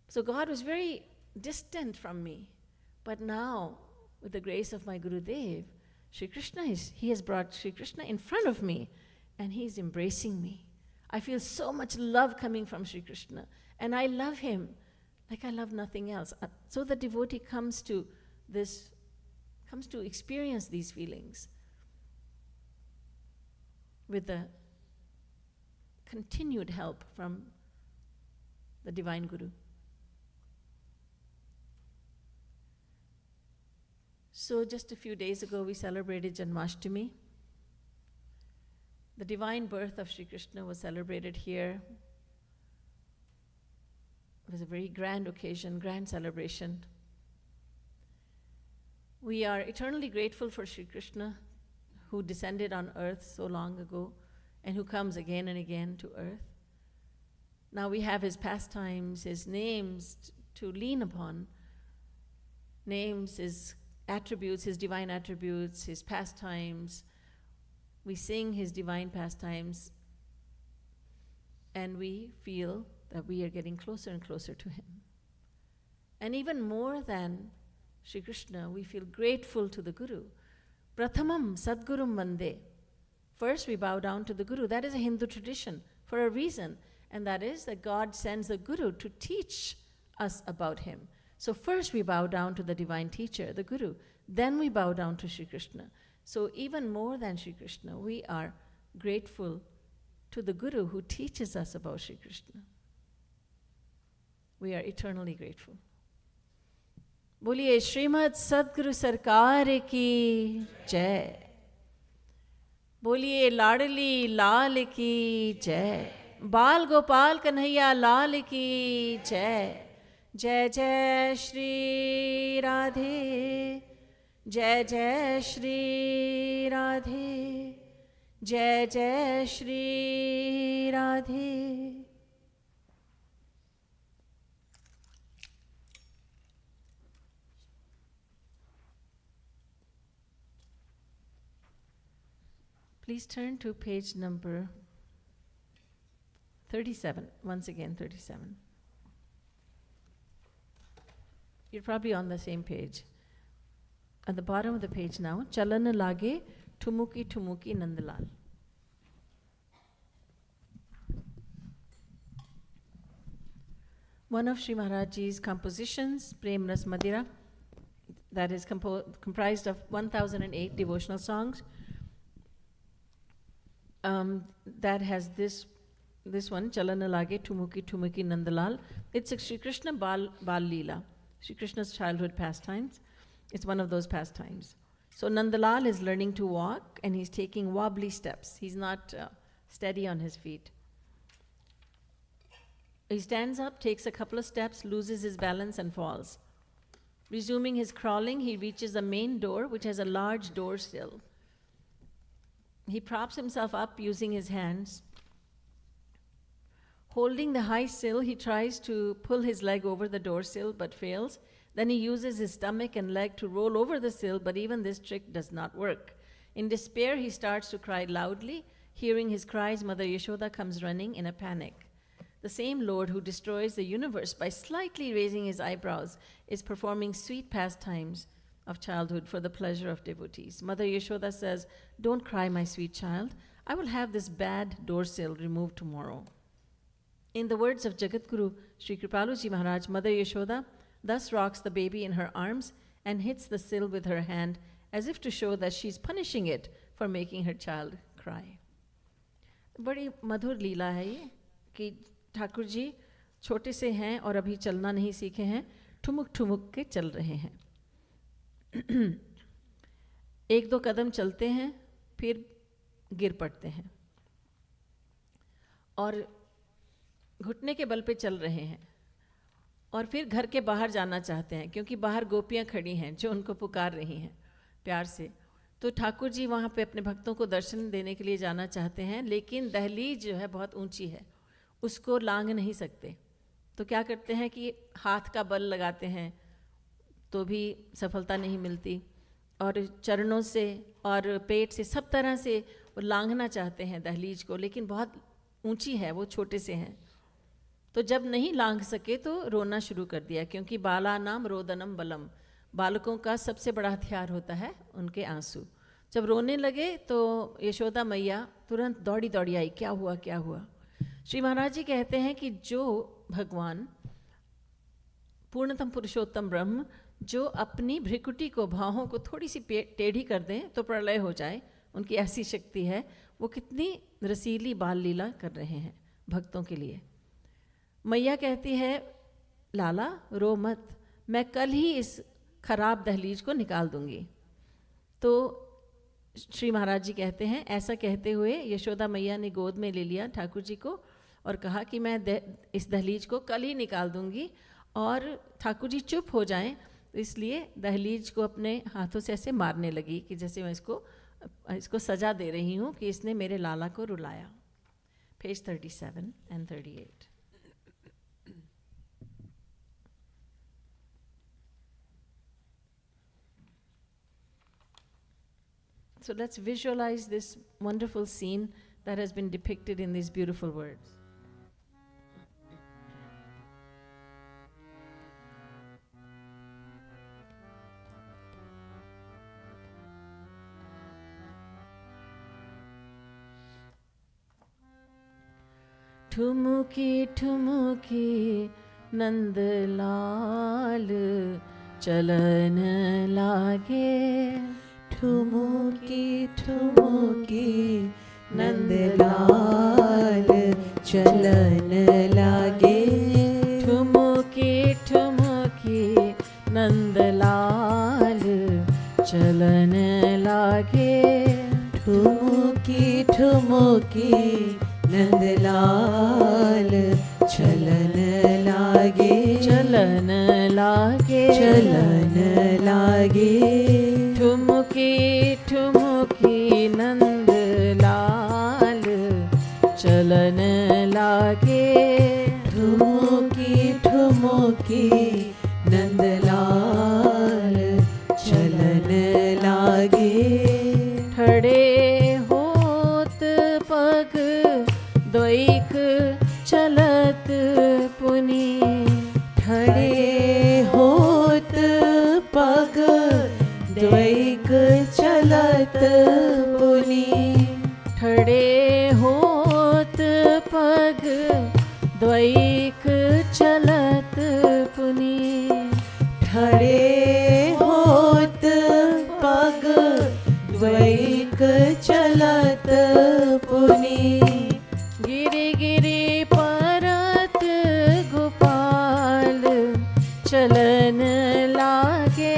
So God was very distant from me. But now, with the grace of my Gurudev, he has brought Sri Krishna in front of me, and he's embracing me. I feel so much love coming from Sri Krishna, and I love him like I love nothing else. So the devotee comes to experience these feelings with the continued help from the Divine Guru. So just a few days ago, we celebrated Janmashtami. The divine birth of Sri Krishna was celebrated here. It was a very grand occasion, grand celebration. We are eternally grateful for Sri Krishna, who descended on earth so long ago and who comes again and again to earth. Now we have his pastimes, his names to lean upon, names, his attributes, his divine attributes, his pastimes. We sing his divine pastimes, and we feel that we are getting closer and closer to him. And even more than Sri Krishna, we feel grateful to the Guru. Prathamam Sadgurum Vande. First we bow down to the Guru. That is a Hindu tradition for a reason, and that is that God sends the Guru to teach us about him. So first we bow down to the divine teacher, the Guru. Then we bow down to Sri Krishna. So even more than Sri Krishna, we are grateful to the Guru who teaches us about Sri Krishna. We are eternally grateful. Boliye Srimad Sadguru Sarkar ki Jai. Boliye Ladali Lal ki Jai. Bal Gopal Kanhaiya Lal ki Jai. Jai Jai Shri Radhe. Jai Jai Shri Radhe. Jai Jai Shri Radhe. Please turn to page number 37. Once again, 37. You're probably on the same page. At the bottom of the page now, Chalan laage, Thumuki Thumuki Nandlal. One of Sri Maharajji's compositions, Prem Ras Madira, that is comprised of 1008 devotional songs. That has this one, Chalan laage, Thumuki Thumuki Nandlal. It's a Shri Krishna Bal Leela, Shri Krishna's childhood pastimes. It's one of those pastimes. So Nandlal is learning to walk and he's taking wobbly steps. He's not steady on his feet. He stands up, takes a couple of steps, loses his balance and falls. Resuming his crawling, he reaches the main door, which has a large door sill. He props himself up using his hands. Holding the high sill, he tries to pull his leg over the door sill but fails. Then he uses his stomach and leg to roll over the sill, but even this trick does not work. In despair, he starts to cry loudly. Hearing his cries, Mother Yashuda comes running in a panic. The same Lord who destroys the universe by slightly raising his eyebrows is performing sweet pastimes of childhood for the pleasure of devotees. Mother Yashoda says, "Don't cry, my sweet child. I will have this bad door sill removed tomorrow." In the words of Jagatguru Sri Kripaluji Maharaj, Mother Yashoda thus rocks the baby in her arms and hits the sill with her hand as if to show that she's punishing it for making her child cry. बड़ी मधुर लीला है ये कि ठाकुर जी छोटे से हैं और अभी चलना नहीं सीखे हैं, ठुमुक ठुमुक के चल रहे हैं. एक दो कदम चलते हैं, फिर गिर पड़ते हैं और घुटने के बल पे चल रहे हैं और फिर घर के बाहर जाना चाहते हैं क्योंकि बाहर गोपियाँ खड़ी हैं जो उनको पुकार रही हैं प्यार से. तो ठाकुर जी वहाँ पे अपने भक्तों को दर्शन देने के लिए जाना चाहते हैं, लेकिन दहलीज जो है बहुत ऊंची है, उसको लांघ नहीं सकते. तो क्या करते हैं कि हाथ का बल लगाते हैं तो भी सफलता नहीं मिलती और चरणों से और पेट से सब तरह से वो लांघना चाहते हैं दहलीज को, लेकिन बहुत ऊंची है, वो छोटे से हैं. तो जब नहीं लांघ सके तो रोना शुरू कर दिया, क्योंकि बाला नाम रोदनम बलम, बालकों का सबसे बड़ा हथियार होता है उनके आंसू. जब रोने लगे तो यशोदा मैया तुरंत दौड़ी दौड़ी आई, क्या हुआ क्या हुआ. श्री महाराज जी कहते हैं कि जो भगवान पूर्णतम पुरुषोत्तम ब्रह्म जो अपनी भ्रिकुटी को, भावों को थोड़ी सी टेढ़ी कर दें तो प्रलय हो जाए, उनकी ऐसी शक्ति है, वो कितनी रसीली बाल लीला कर रहे हैं भक्तों के लिए. मैया कहती है, लाला रो मत, मैं कल ही इस खराब दहलीज को निकाल दूंगी. तो श्री महाराज जी कहते हैं, ऐसा कहते हुए यशोदा मैया ने गोद में ले लिया ठाकुर जी को और कहा कि मैं इस दहलीज को कल ही निकाल दूंगी. और ठाकुर जी चुप हो जाएं, इसलिए दहलीज को अपने हाथों से ऐसे मारने लगी कि जैसे मैं इसको सजा दे रही हूँ कि इसने मेरे लाला को रुलाया. Page 37 and 38. So let's visualize this wonderful scene that has been depicted in these beautiful words. Thumuki Thumuki Nandlal Chalan laage. ठुमुकी ठुमुकी नंदलाल चलन लागे. ठुमुकी ठुमुकी नंदलाल चलन लागे. ठुमुकी ठुमुकी नंदलाल चलन लागे. चलन लागे. चलन लागे. ठुमुकी ठुमुकी नंदलाल चलन लागे. ठुमुकी ठुमुकी नंदलाल चलन लागे. खड़े हो चलत पुनि। ठड़े होत पग द्वैक चलत पुनि। ठड़े होत पग द्वैक चलत पुनि। गिरि गिरि परत गोपाल चलन लागे।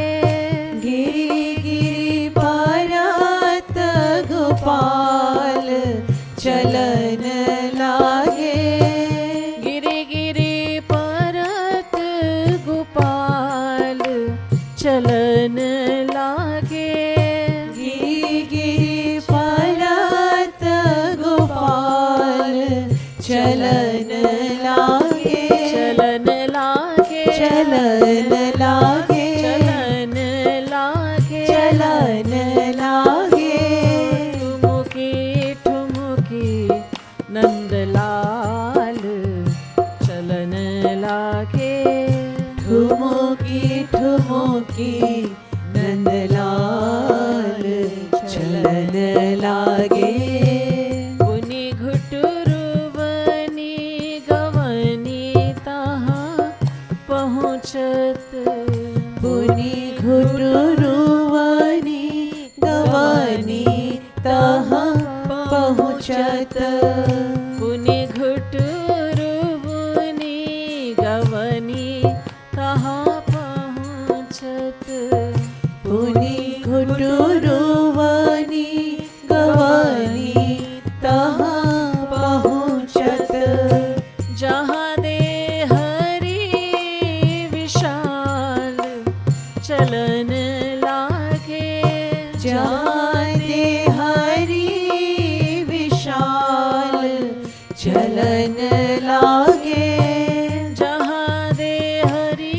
गिरि गिरि परत गोपाल चलन लागे। गिरि गिरि परत गोपाल चलन लागे। गिरि गिरि परत गोपाल चलन लागे। चलन लागे। चलन लागे। चलन लागे। चलन लागे। ठुमुकी ठुमुकी नंदलाल चलन लागे। ठुमुकी ठुमुकी नंदलाल चलन लागे। पुनि घुटुरुवनी गवनी तहाँ पहुँचत। पुनि घुटुरुवनी गवनी तहाँ पहुँचत। पुनि घुटुरुवनी गवनी तहाँ पहुँचत। पुनि घुटुरुवनी गवनी तहाँ पहुँचत। जहाँ दे हरि विशाल चलन लागे। जहाँ दे हरि विशाल चलन लागे। जहाँ दे हरि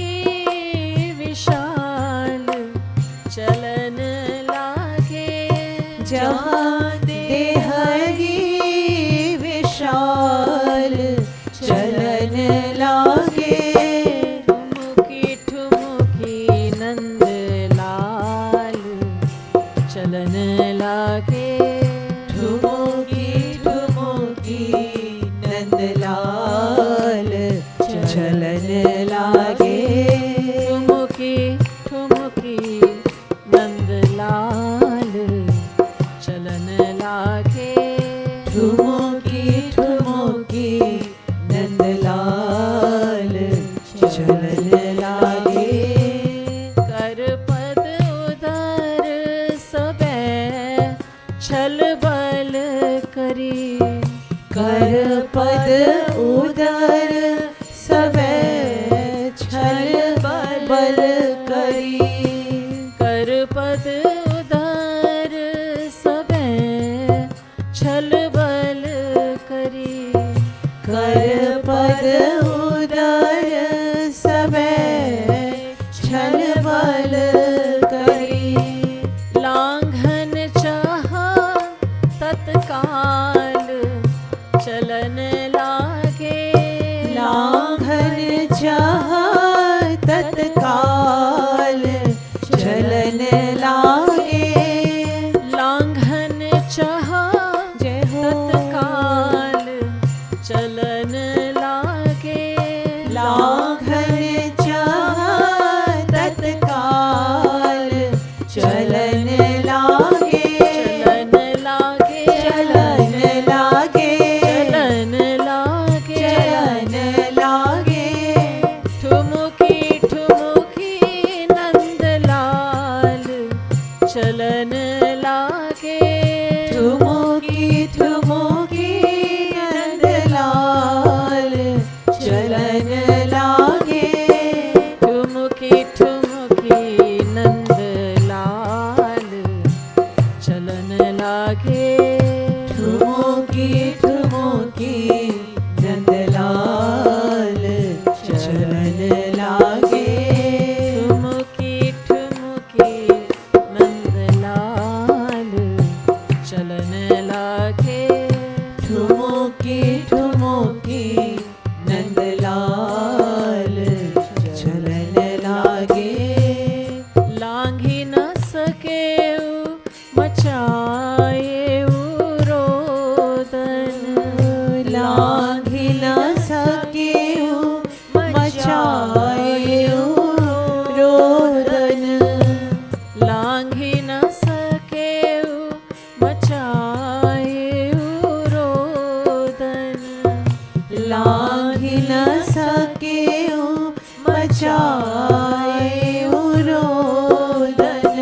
विशाल चलन लागे। जहाँ दे हरि विशाल चलन लागे। ठुमुकी ठुमुकी नंदलाल चलन लागे। ठुमुकी ठुमुकी नंदलाल चलन लागे। ठुमुकी ठुमुकी नंदलाल चलन लागे। ठुमुकी ठुमुकी नंदलाल चलन लागे। कर पद उदर सबे छल बल करी। कर पद उदर सबे छल बल करी। कर पद उदर सबे छल बल करी। कर पद उदर सबे छल बल करी। लांघन चाहा तत्काल चलन लागे। लांघन चाह तत्काल चलन लागे। लांघन चाहा जय हो। तत्काल चलन लागे। लांघन चाह तत्काल चलन लागे। चलन लागे। चलन लागे। चलन लागे। चलन लागे। ठुमुकी ठुमुकी नंदलाल चलन लागे। ठुमुकी ठुमुकी नंदलाल चलन लागे। ठुमुकी ठुमुकी नंदलाल चलन लागे। ठुमुकी ठुमुकी नंदलाल चलन लागे। ठुमुकी ठुमुकी नंदलाल चलन लागे। ठुमुकी ठुमुकी नंदलाल चलन लागे। लांघी न सके मचाए रोदन, लागे न सके मचाए रोदन।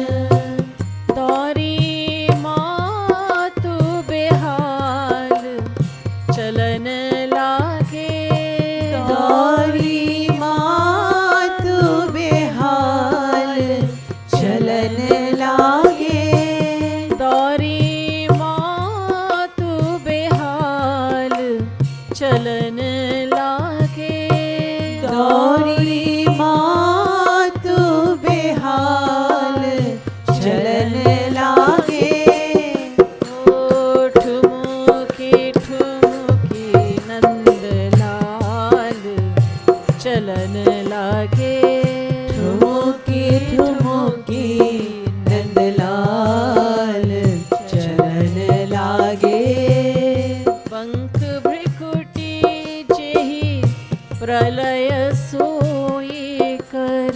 दौरी मातु बेहाल चलन लागे, दौरी मातु बेहाल चलन लागे, दौरी मातु बेहाल चलन लागे, दौरी मातु बेहाल चलन लागे। ठुमुकी ठुमुकी नंदलाल चलन लागे, ठुमुकी ठुमुकी नंदलाल चलन लागे। बंक भ्रिकुटी जेहि प्रलय सोई कर,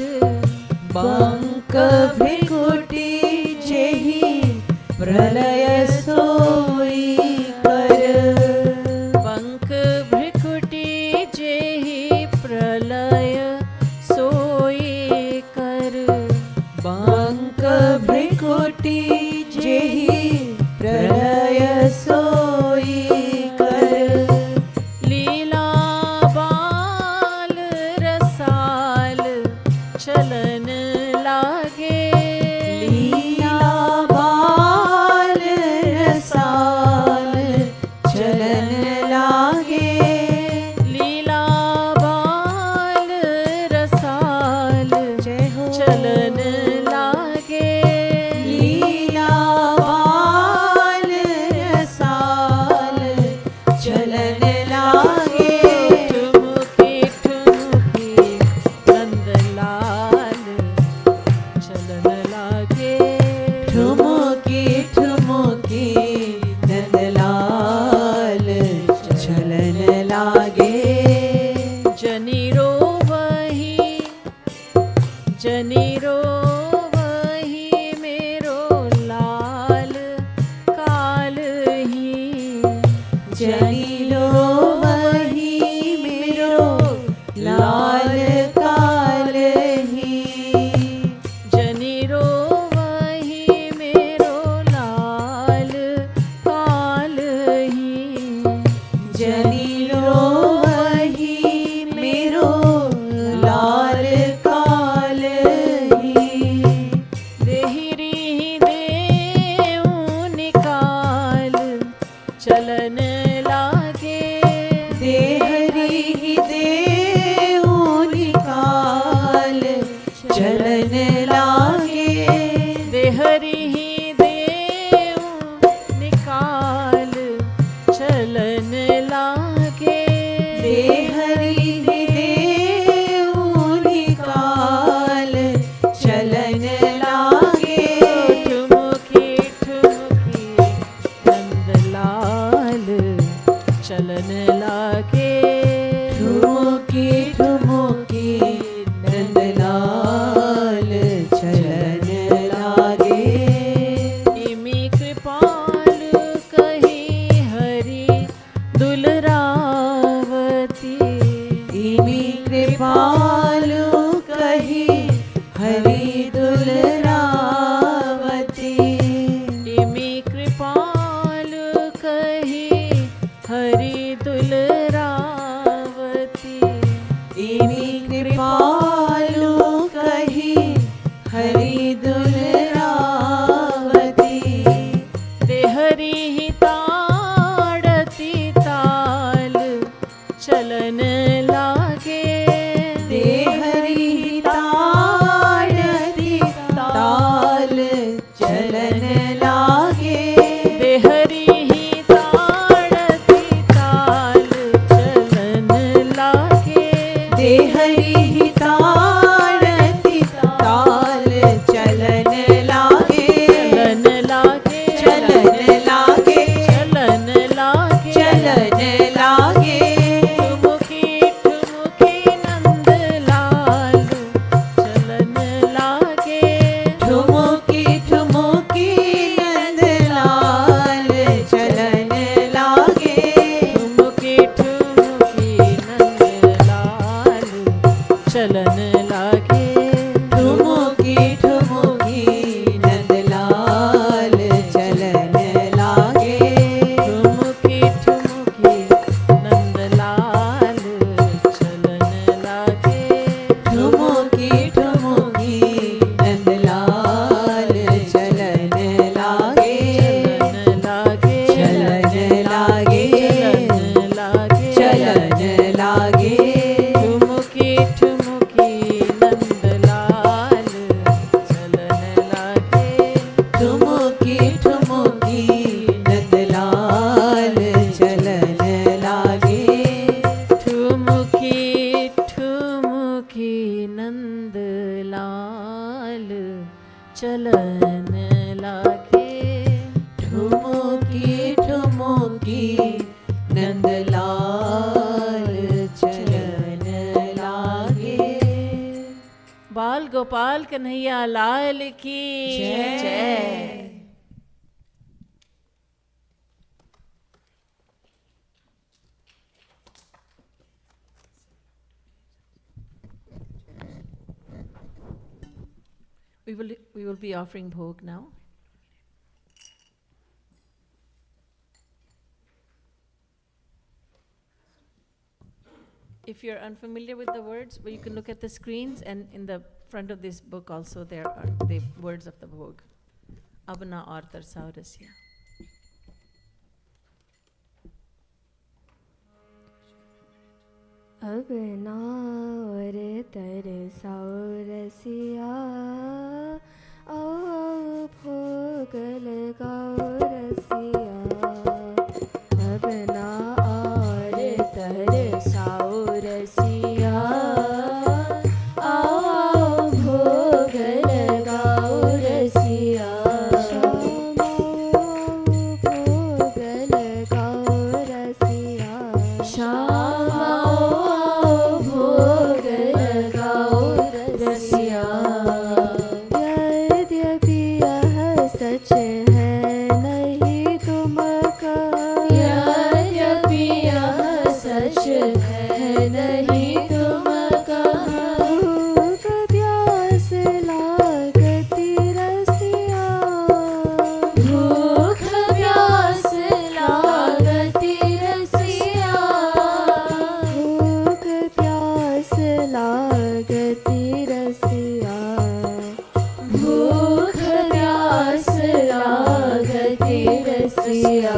बंक भृकुटी जेहि प्रलय सोई कर, बंक भ्रिकुटी जेहि प्रलय सोई कर, बंक भृकुटी जेहि प्रलय सोई कर। लीला बाल रसाल चलन लागे, लीला बाल रसाल चलन लागे, लीला बाल रसाल जय हो चलन लागे, लीला बाल रसाल कन्हैया लाल की जय। We will be offering bhog now. If you're unfamiliar with the words, well, you can look at the screens, and in the front of this book also there are the words of the bhog. Abna aur tarsav rasya. Abna aur tarsav rasya, आओ भोग लगाओ रसिया। अपना और तरसाओ रसिया, आओ भोग लगाओ रसिया। भोग लगाओ रसिया, शाम आओ भोग लगाओ रसिया। सच है नहीं तुमका, यद्यपि यह सच है नहीं तुमका। भूख प्यास लागती रसिया, भूख प्यास लागती रसिया। भूख प्यास लागती रसिया, भूख प्यास लागती रसिया।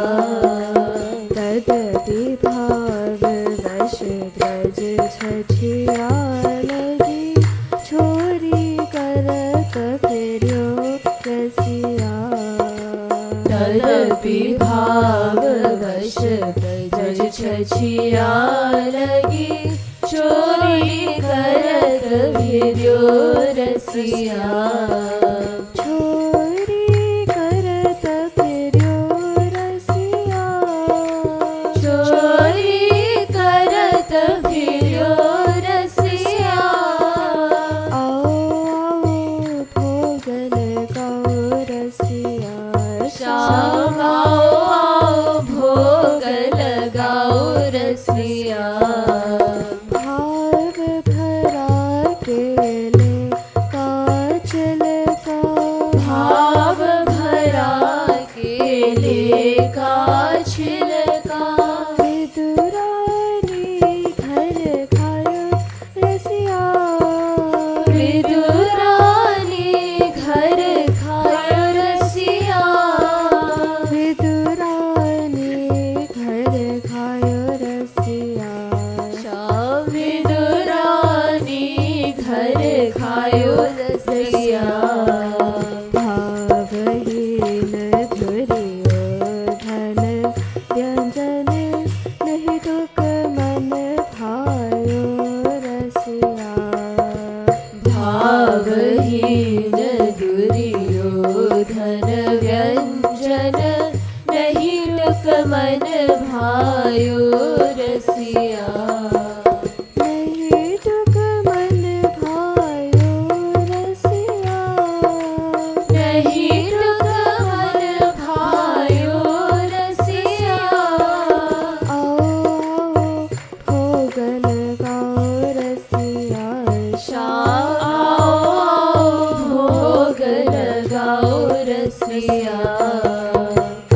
तदपि भाव वश ब्रज छछिया लगी, छोरी करत फिर्यो रसिया। तदपि भाव वश ब्रज छछिया लगी, छोरी करत फिर्यो रसिया।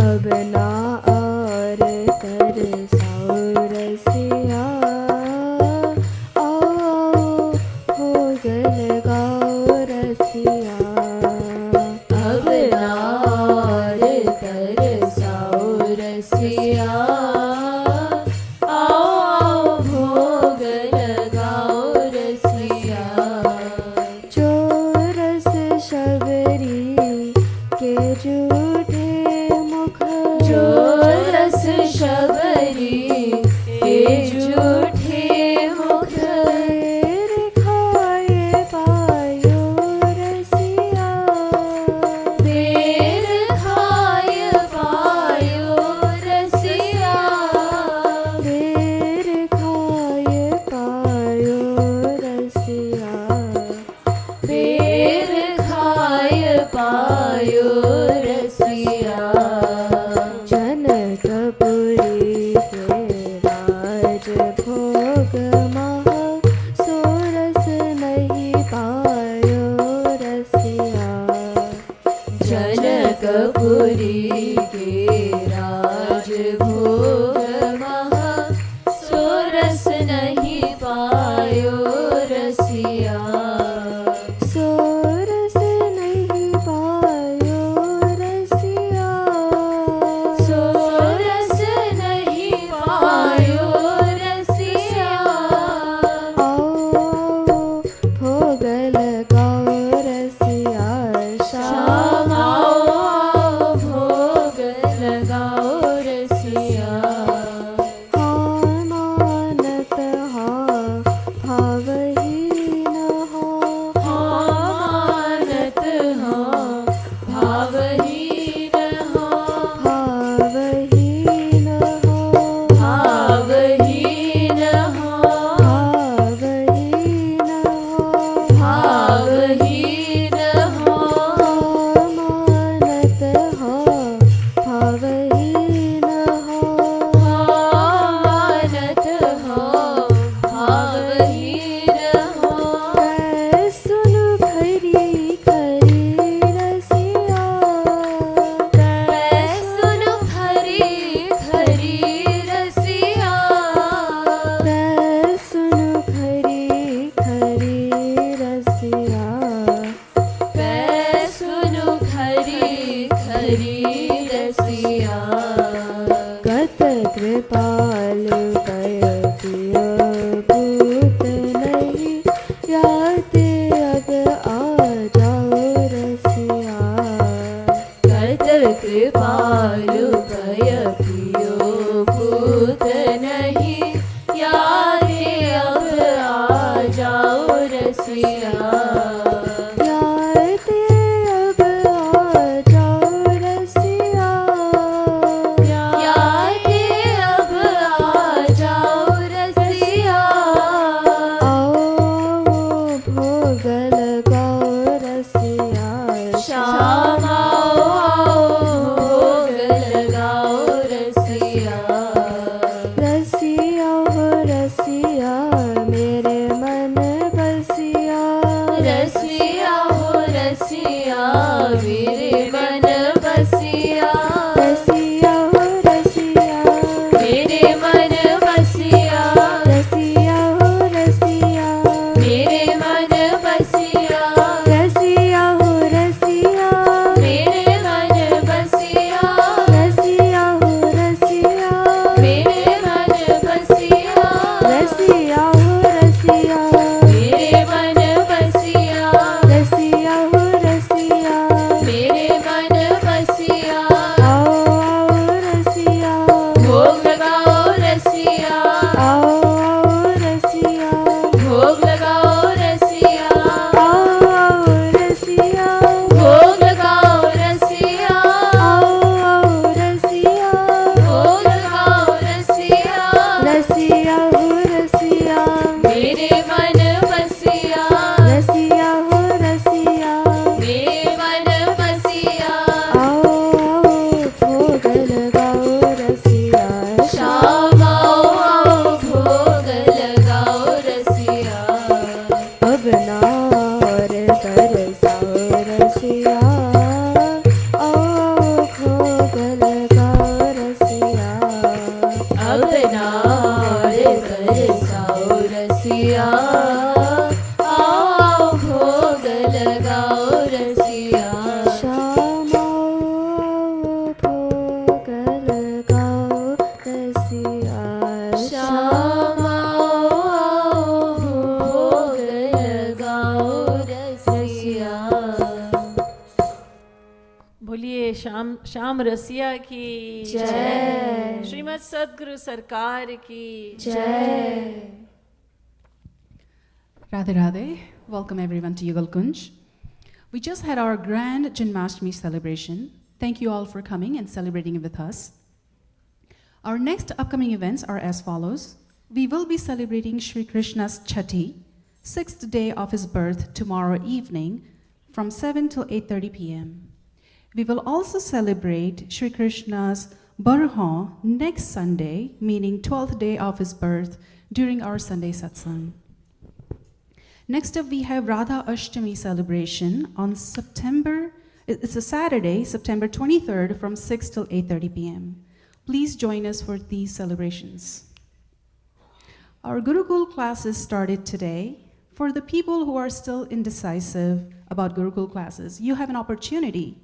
अब ना और तरसाओ के राज भोग महा सोरस नहीं पायो रसिया सोरस नहीं पायो रसिया सोरस नहीं पायो रसिया आओ भोग लगाओ रसिया श्याम आओ भोग लगाओ रसिया हाँ मानत हाँ भावहीन हो हाँ मानत हाँ भावहीन हो भावहीन हो भावहीन हो भावहीन हो भावहीन हो मानत हो भावहीन हो मानत हो भावहीन हो सुनु खरी खरी रसिया सुनु खरी खरी रसिया सुनु खरी खरी रसिया सुनु खरी खरी रसिया गत कृपाल कय पिय भूत नहीं याते अब आ जाओ रसिया गत कृपालु कय पियो भूत नहीं याते अब आ जाओ रसिया याते अब आ जाओ रसिया याते अब आ जाओ रसिया आओ भोग लगाओ रसिया श्याम आओ भोग लगाओ रसिया रसिया हो रसिया मेरे मन बसिया रसिया हो रसिया मेरे मन बसिया रसिया हो रसिया मेरे मन बसिया रसिया हो रसिया मेरे मन बसिया रसिया हो रसिया मेरे मन बसिया रसिया हो रसिया मेरे मन बसिया रसिया हो रसिया मेरे मन बसिया रसिया हो रसिया मेरे मन बसिया आओ आओ रसिया भोग लगाओ रसिया आओ आओ रसिया भोग लगाओ रसिया आओ आओ रसिया भोग लगाओ रसिया आओ आओ रसिया भोग लगाओ रसिया रसिया हो रसिया मेरे मन बसिया रसिया हो रसिया मेरे मन बसिया आओ आओ भोग लगाओ रसिया श्याम आओ आओ भोग लगाओ रसिया अब ना और बरसाओ रसिया आओ आओ भोग लगाओ रसिया अब ना और बरसाओ रसिया आओ भोग लगाओ रसिया श्याम आओ भोग लगाओ रसिया श्याम आओ भोग लगाओ रसिया बोलिए श्याम श्याम रसिया की जय। श्रीमद् सद्गुरु सरकार की जय। Radhe Radhe, welcome everyone to Yugal Kunj. We just had our grand Janmashtami celebration. Thank you all for coming and celebrating it with us. Our next upcoming events are as follows. We will be celebrating Shri Krishna's Chati, 6th day of his birth, tomorrow evening from 7 till 8:30 p.m. We will also celebrate Shri Krishna's Barha next Sunday, meaning 12th day of his birth, during our Sunday Satsang. Next up, we have Radha Ashtami celebration on September It's a Saturday, September 23rd from 6 till 8:30 p.m. Please join us for these celebrations. Our Gurukul classes started today. For the people who are still indecisive about Gurukul classes, you have an opportunity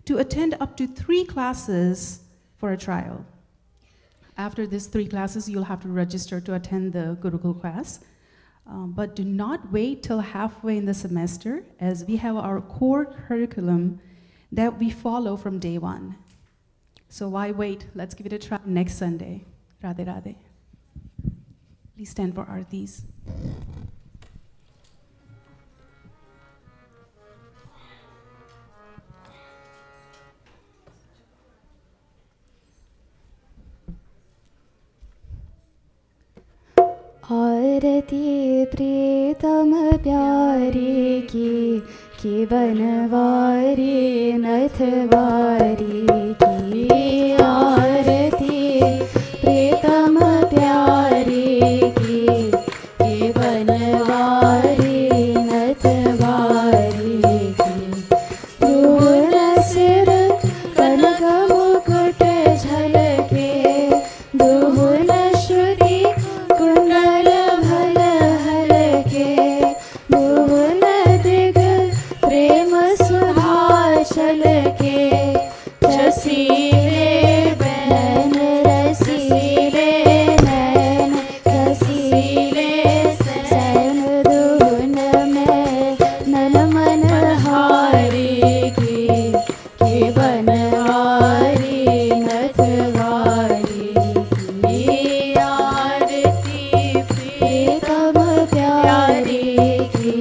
to attend up to 3 classes for a trial. After these 3 classes, you'll have to register to attend the Gurukul class. But do not wait till halfway in the semester, as we have our core curriculum that we follow from day 1. So why wait? Let's give it a try next Sunday. Radhe Radhe. Please stand for Aartis. आरती प्रीतम प्यारे की बनवारी नथवारी की आरती प्रीतम प्यारे की बनवारी नथवारी की दूर सिर कनक मुकुट झलके दुहुन श्रुति कुंडल भल हलके दुहुन दिग प्रेम सुधा छलके रसीले बैन रसीले नैन रसीले सैन दुहुन में नन मन हारी की बनवारी नथवारी की आरती प्रीतम प्यारी की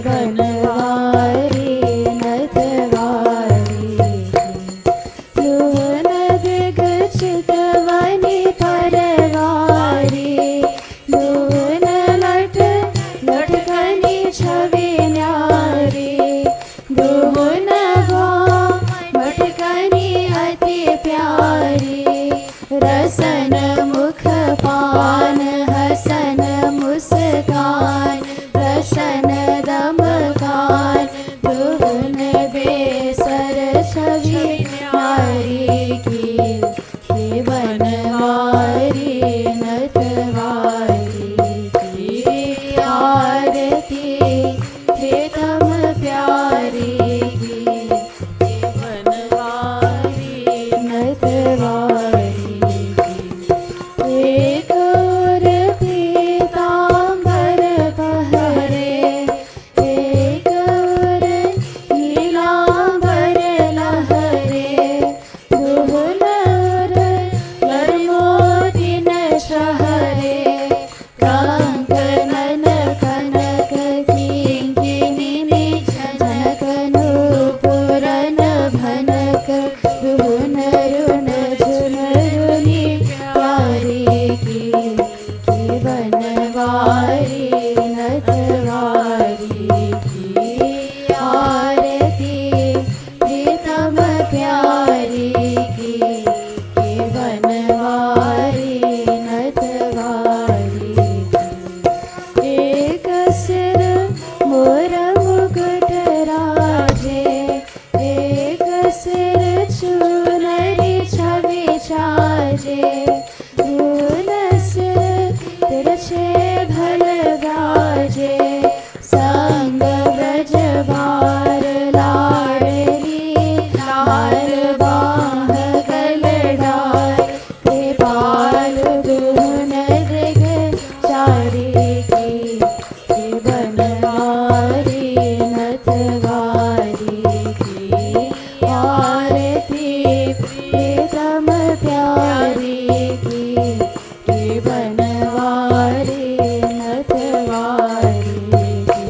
बनवारी नथवारी दुहुन दिग चितवनी परवारी दुहुन लट लटकनी छवि न्यारी दुहुन मटकनी अति प्यारी रसन मुख पान हसन मुस्कान रसन दमकान दुहुन बेसर छवि न्यारी की बनवारी नथवारी की आरती प्रीतम प्यारी की बनवारी नथवारी एक और पीतांबर पहरे एक और नीलांबर लहरे दुहुन लरमोदिन शहरे कंकनन कनक किंकिनी झनक नूपुरन भनक दुहुन रुन झुन रुनि प्यारी की बनवारी नथवारी की आरती प्रीतम प्यारी की बनवारी नथवारी की एक सिर मोर मुकुट राजे एक सिर चूनरी छवि छाजे दून सिर तिरछे भल गाजे संग ब्रज बार लाडली लाल बाह गल डार कृपाल दुहुन दिग चारी की बनवारी नथवारी की आरती प्रीतम प्यारी की बनवारी नथवारी की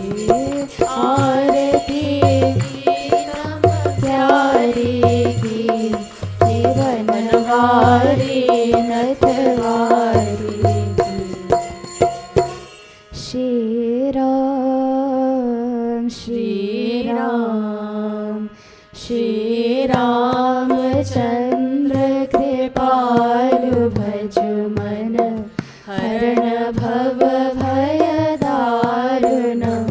आरती प्रीतम प्यारी की बनवारी नथवारी श्री राम श्री राम श्री रामचंद्र कृपालु भज मन हरण भव भय दारुणम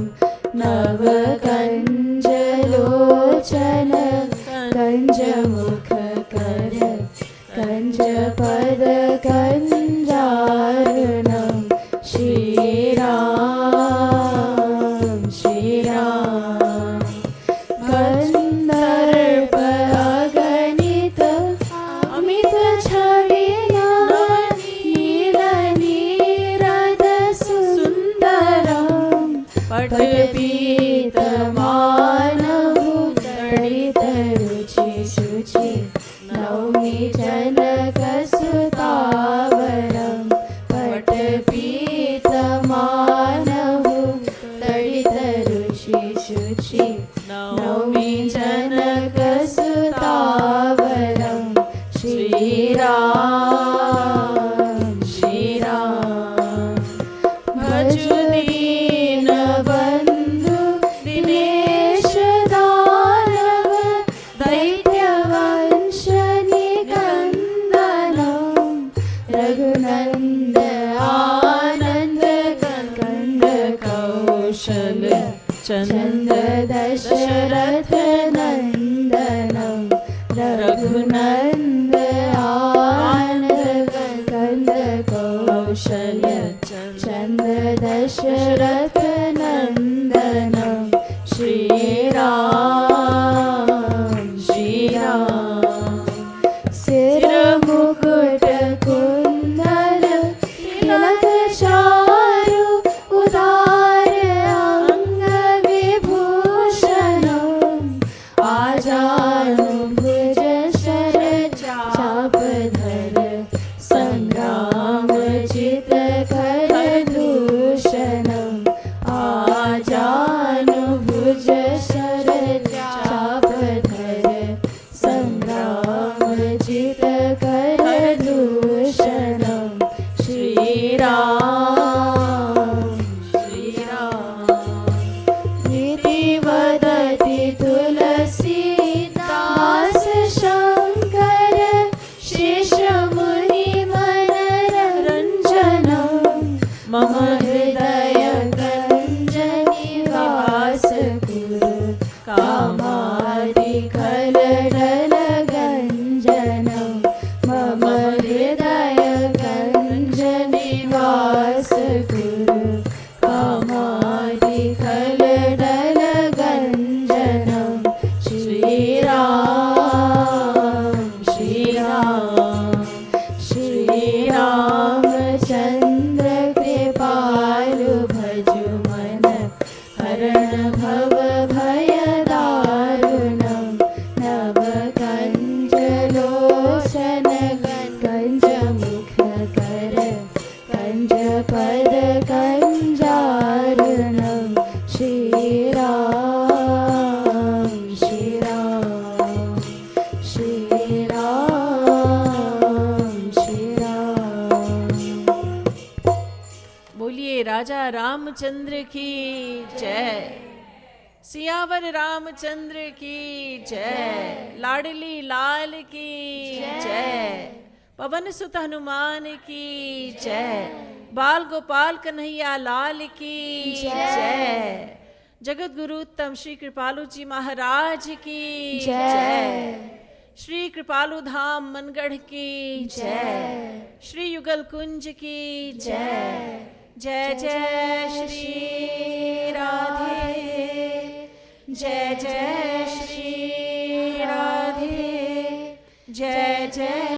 नव कंज लोचन जनकसुतावरं पटपीतमानहु तडितरुचिशुचि नौमि जनकसुतावरं श्रीराम श्रीराम भजु दीनबन्धु दिनेश दानव दैत्यवंशनिकन्दनं रघुनन्द आनन्द कंद कौशल चन्द दशरथ नन्दनं रघुनन्द आनन्द कंद कौशल चन्द दशरथ नन्दनं श्रीराम श्रीराम सिरमुकुट कुन्दल तिलक चारु उदार अंग विभूषणम् आजानुभुज शर चापधर संग्राम चितकर दूषणम् आजानुभुज शर चापधर संग्राम चितकर दूषणम् श्रीराम श्रीराम इति वदति तुलसीदास शङ्कर शेषमुनिमनरञ्जनं मम हृदय गञ्जनिवास कुरु कामादिकलडलगञ्जनं मम हृदय गञ्जनिवास कुरु कामादिकलडलगञ्जनं श्रीराम श्रीराम श्रीरामचन्द्र कृपालु भजु मन हरण भव भय दारुणं नव कञ्जलोचन कञ्ज मुख कर कञ्ज पद कञ्जारुणं श्रीराम श्रीराम श्रीराम श्रीराम। बोलिए राजा रामचंद्र की जय, सियावर रामचंद्र की जय, लाडली लाल की जय, पवन सुत हनुमान की जय, बाल गोपाल कन्हैया लाल की जय, जगत गुरु उत्तम श्री कृपालु जी महाराज की जय, श्री कृपालु धाम मनगढ़ की जय, श्री युगल कुंज की जय, जय जय श्री राधे, जय जय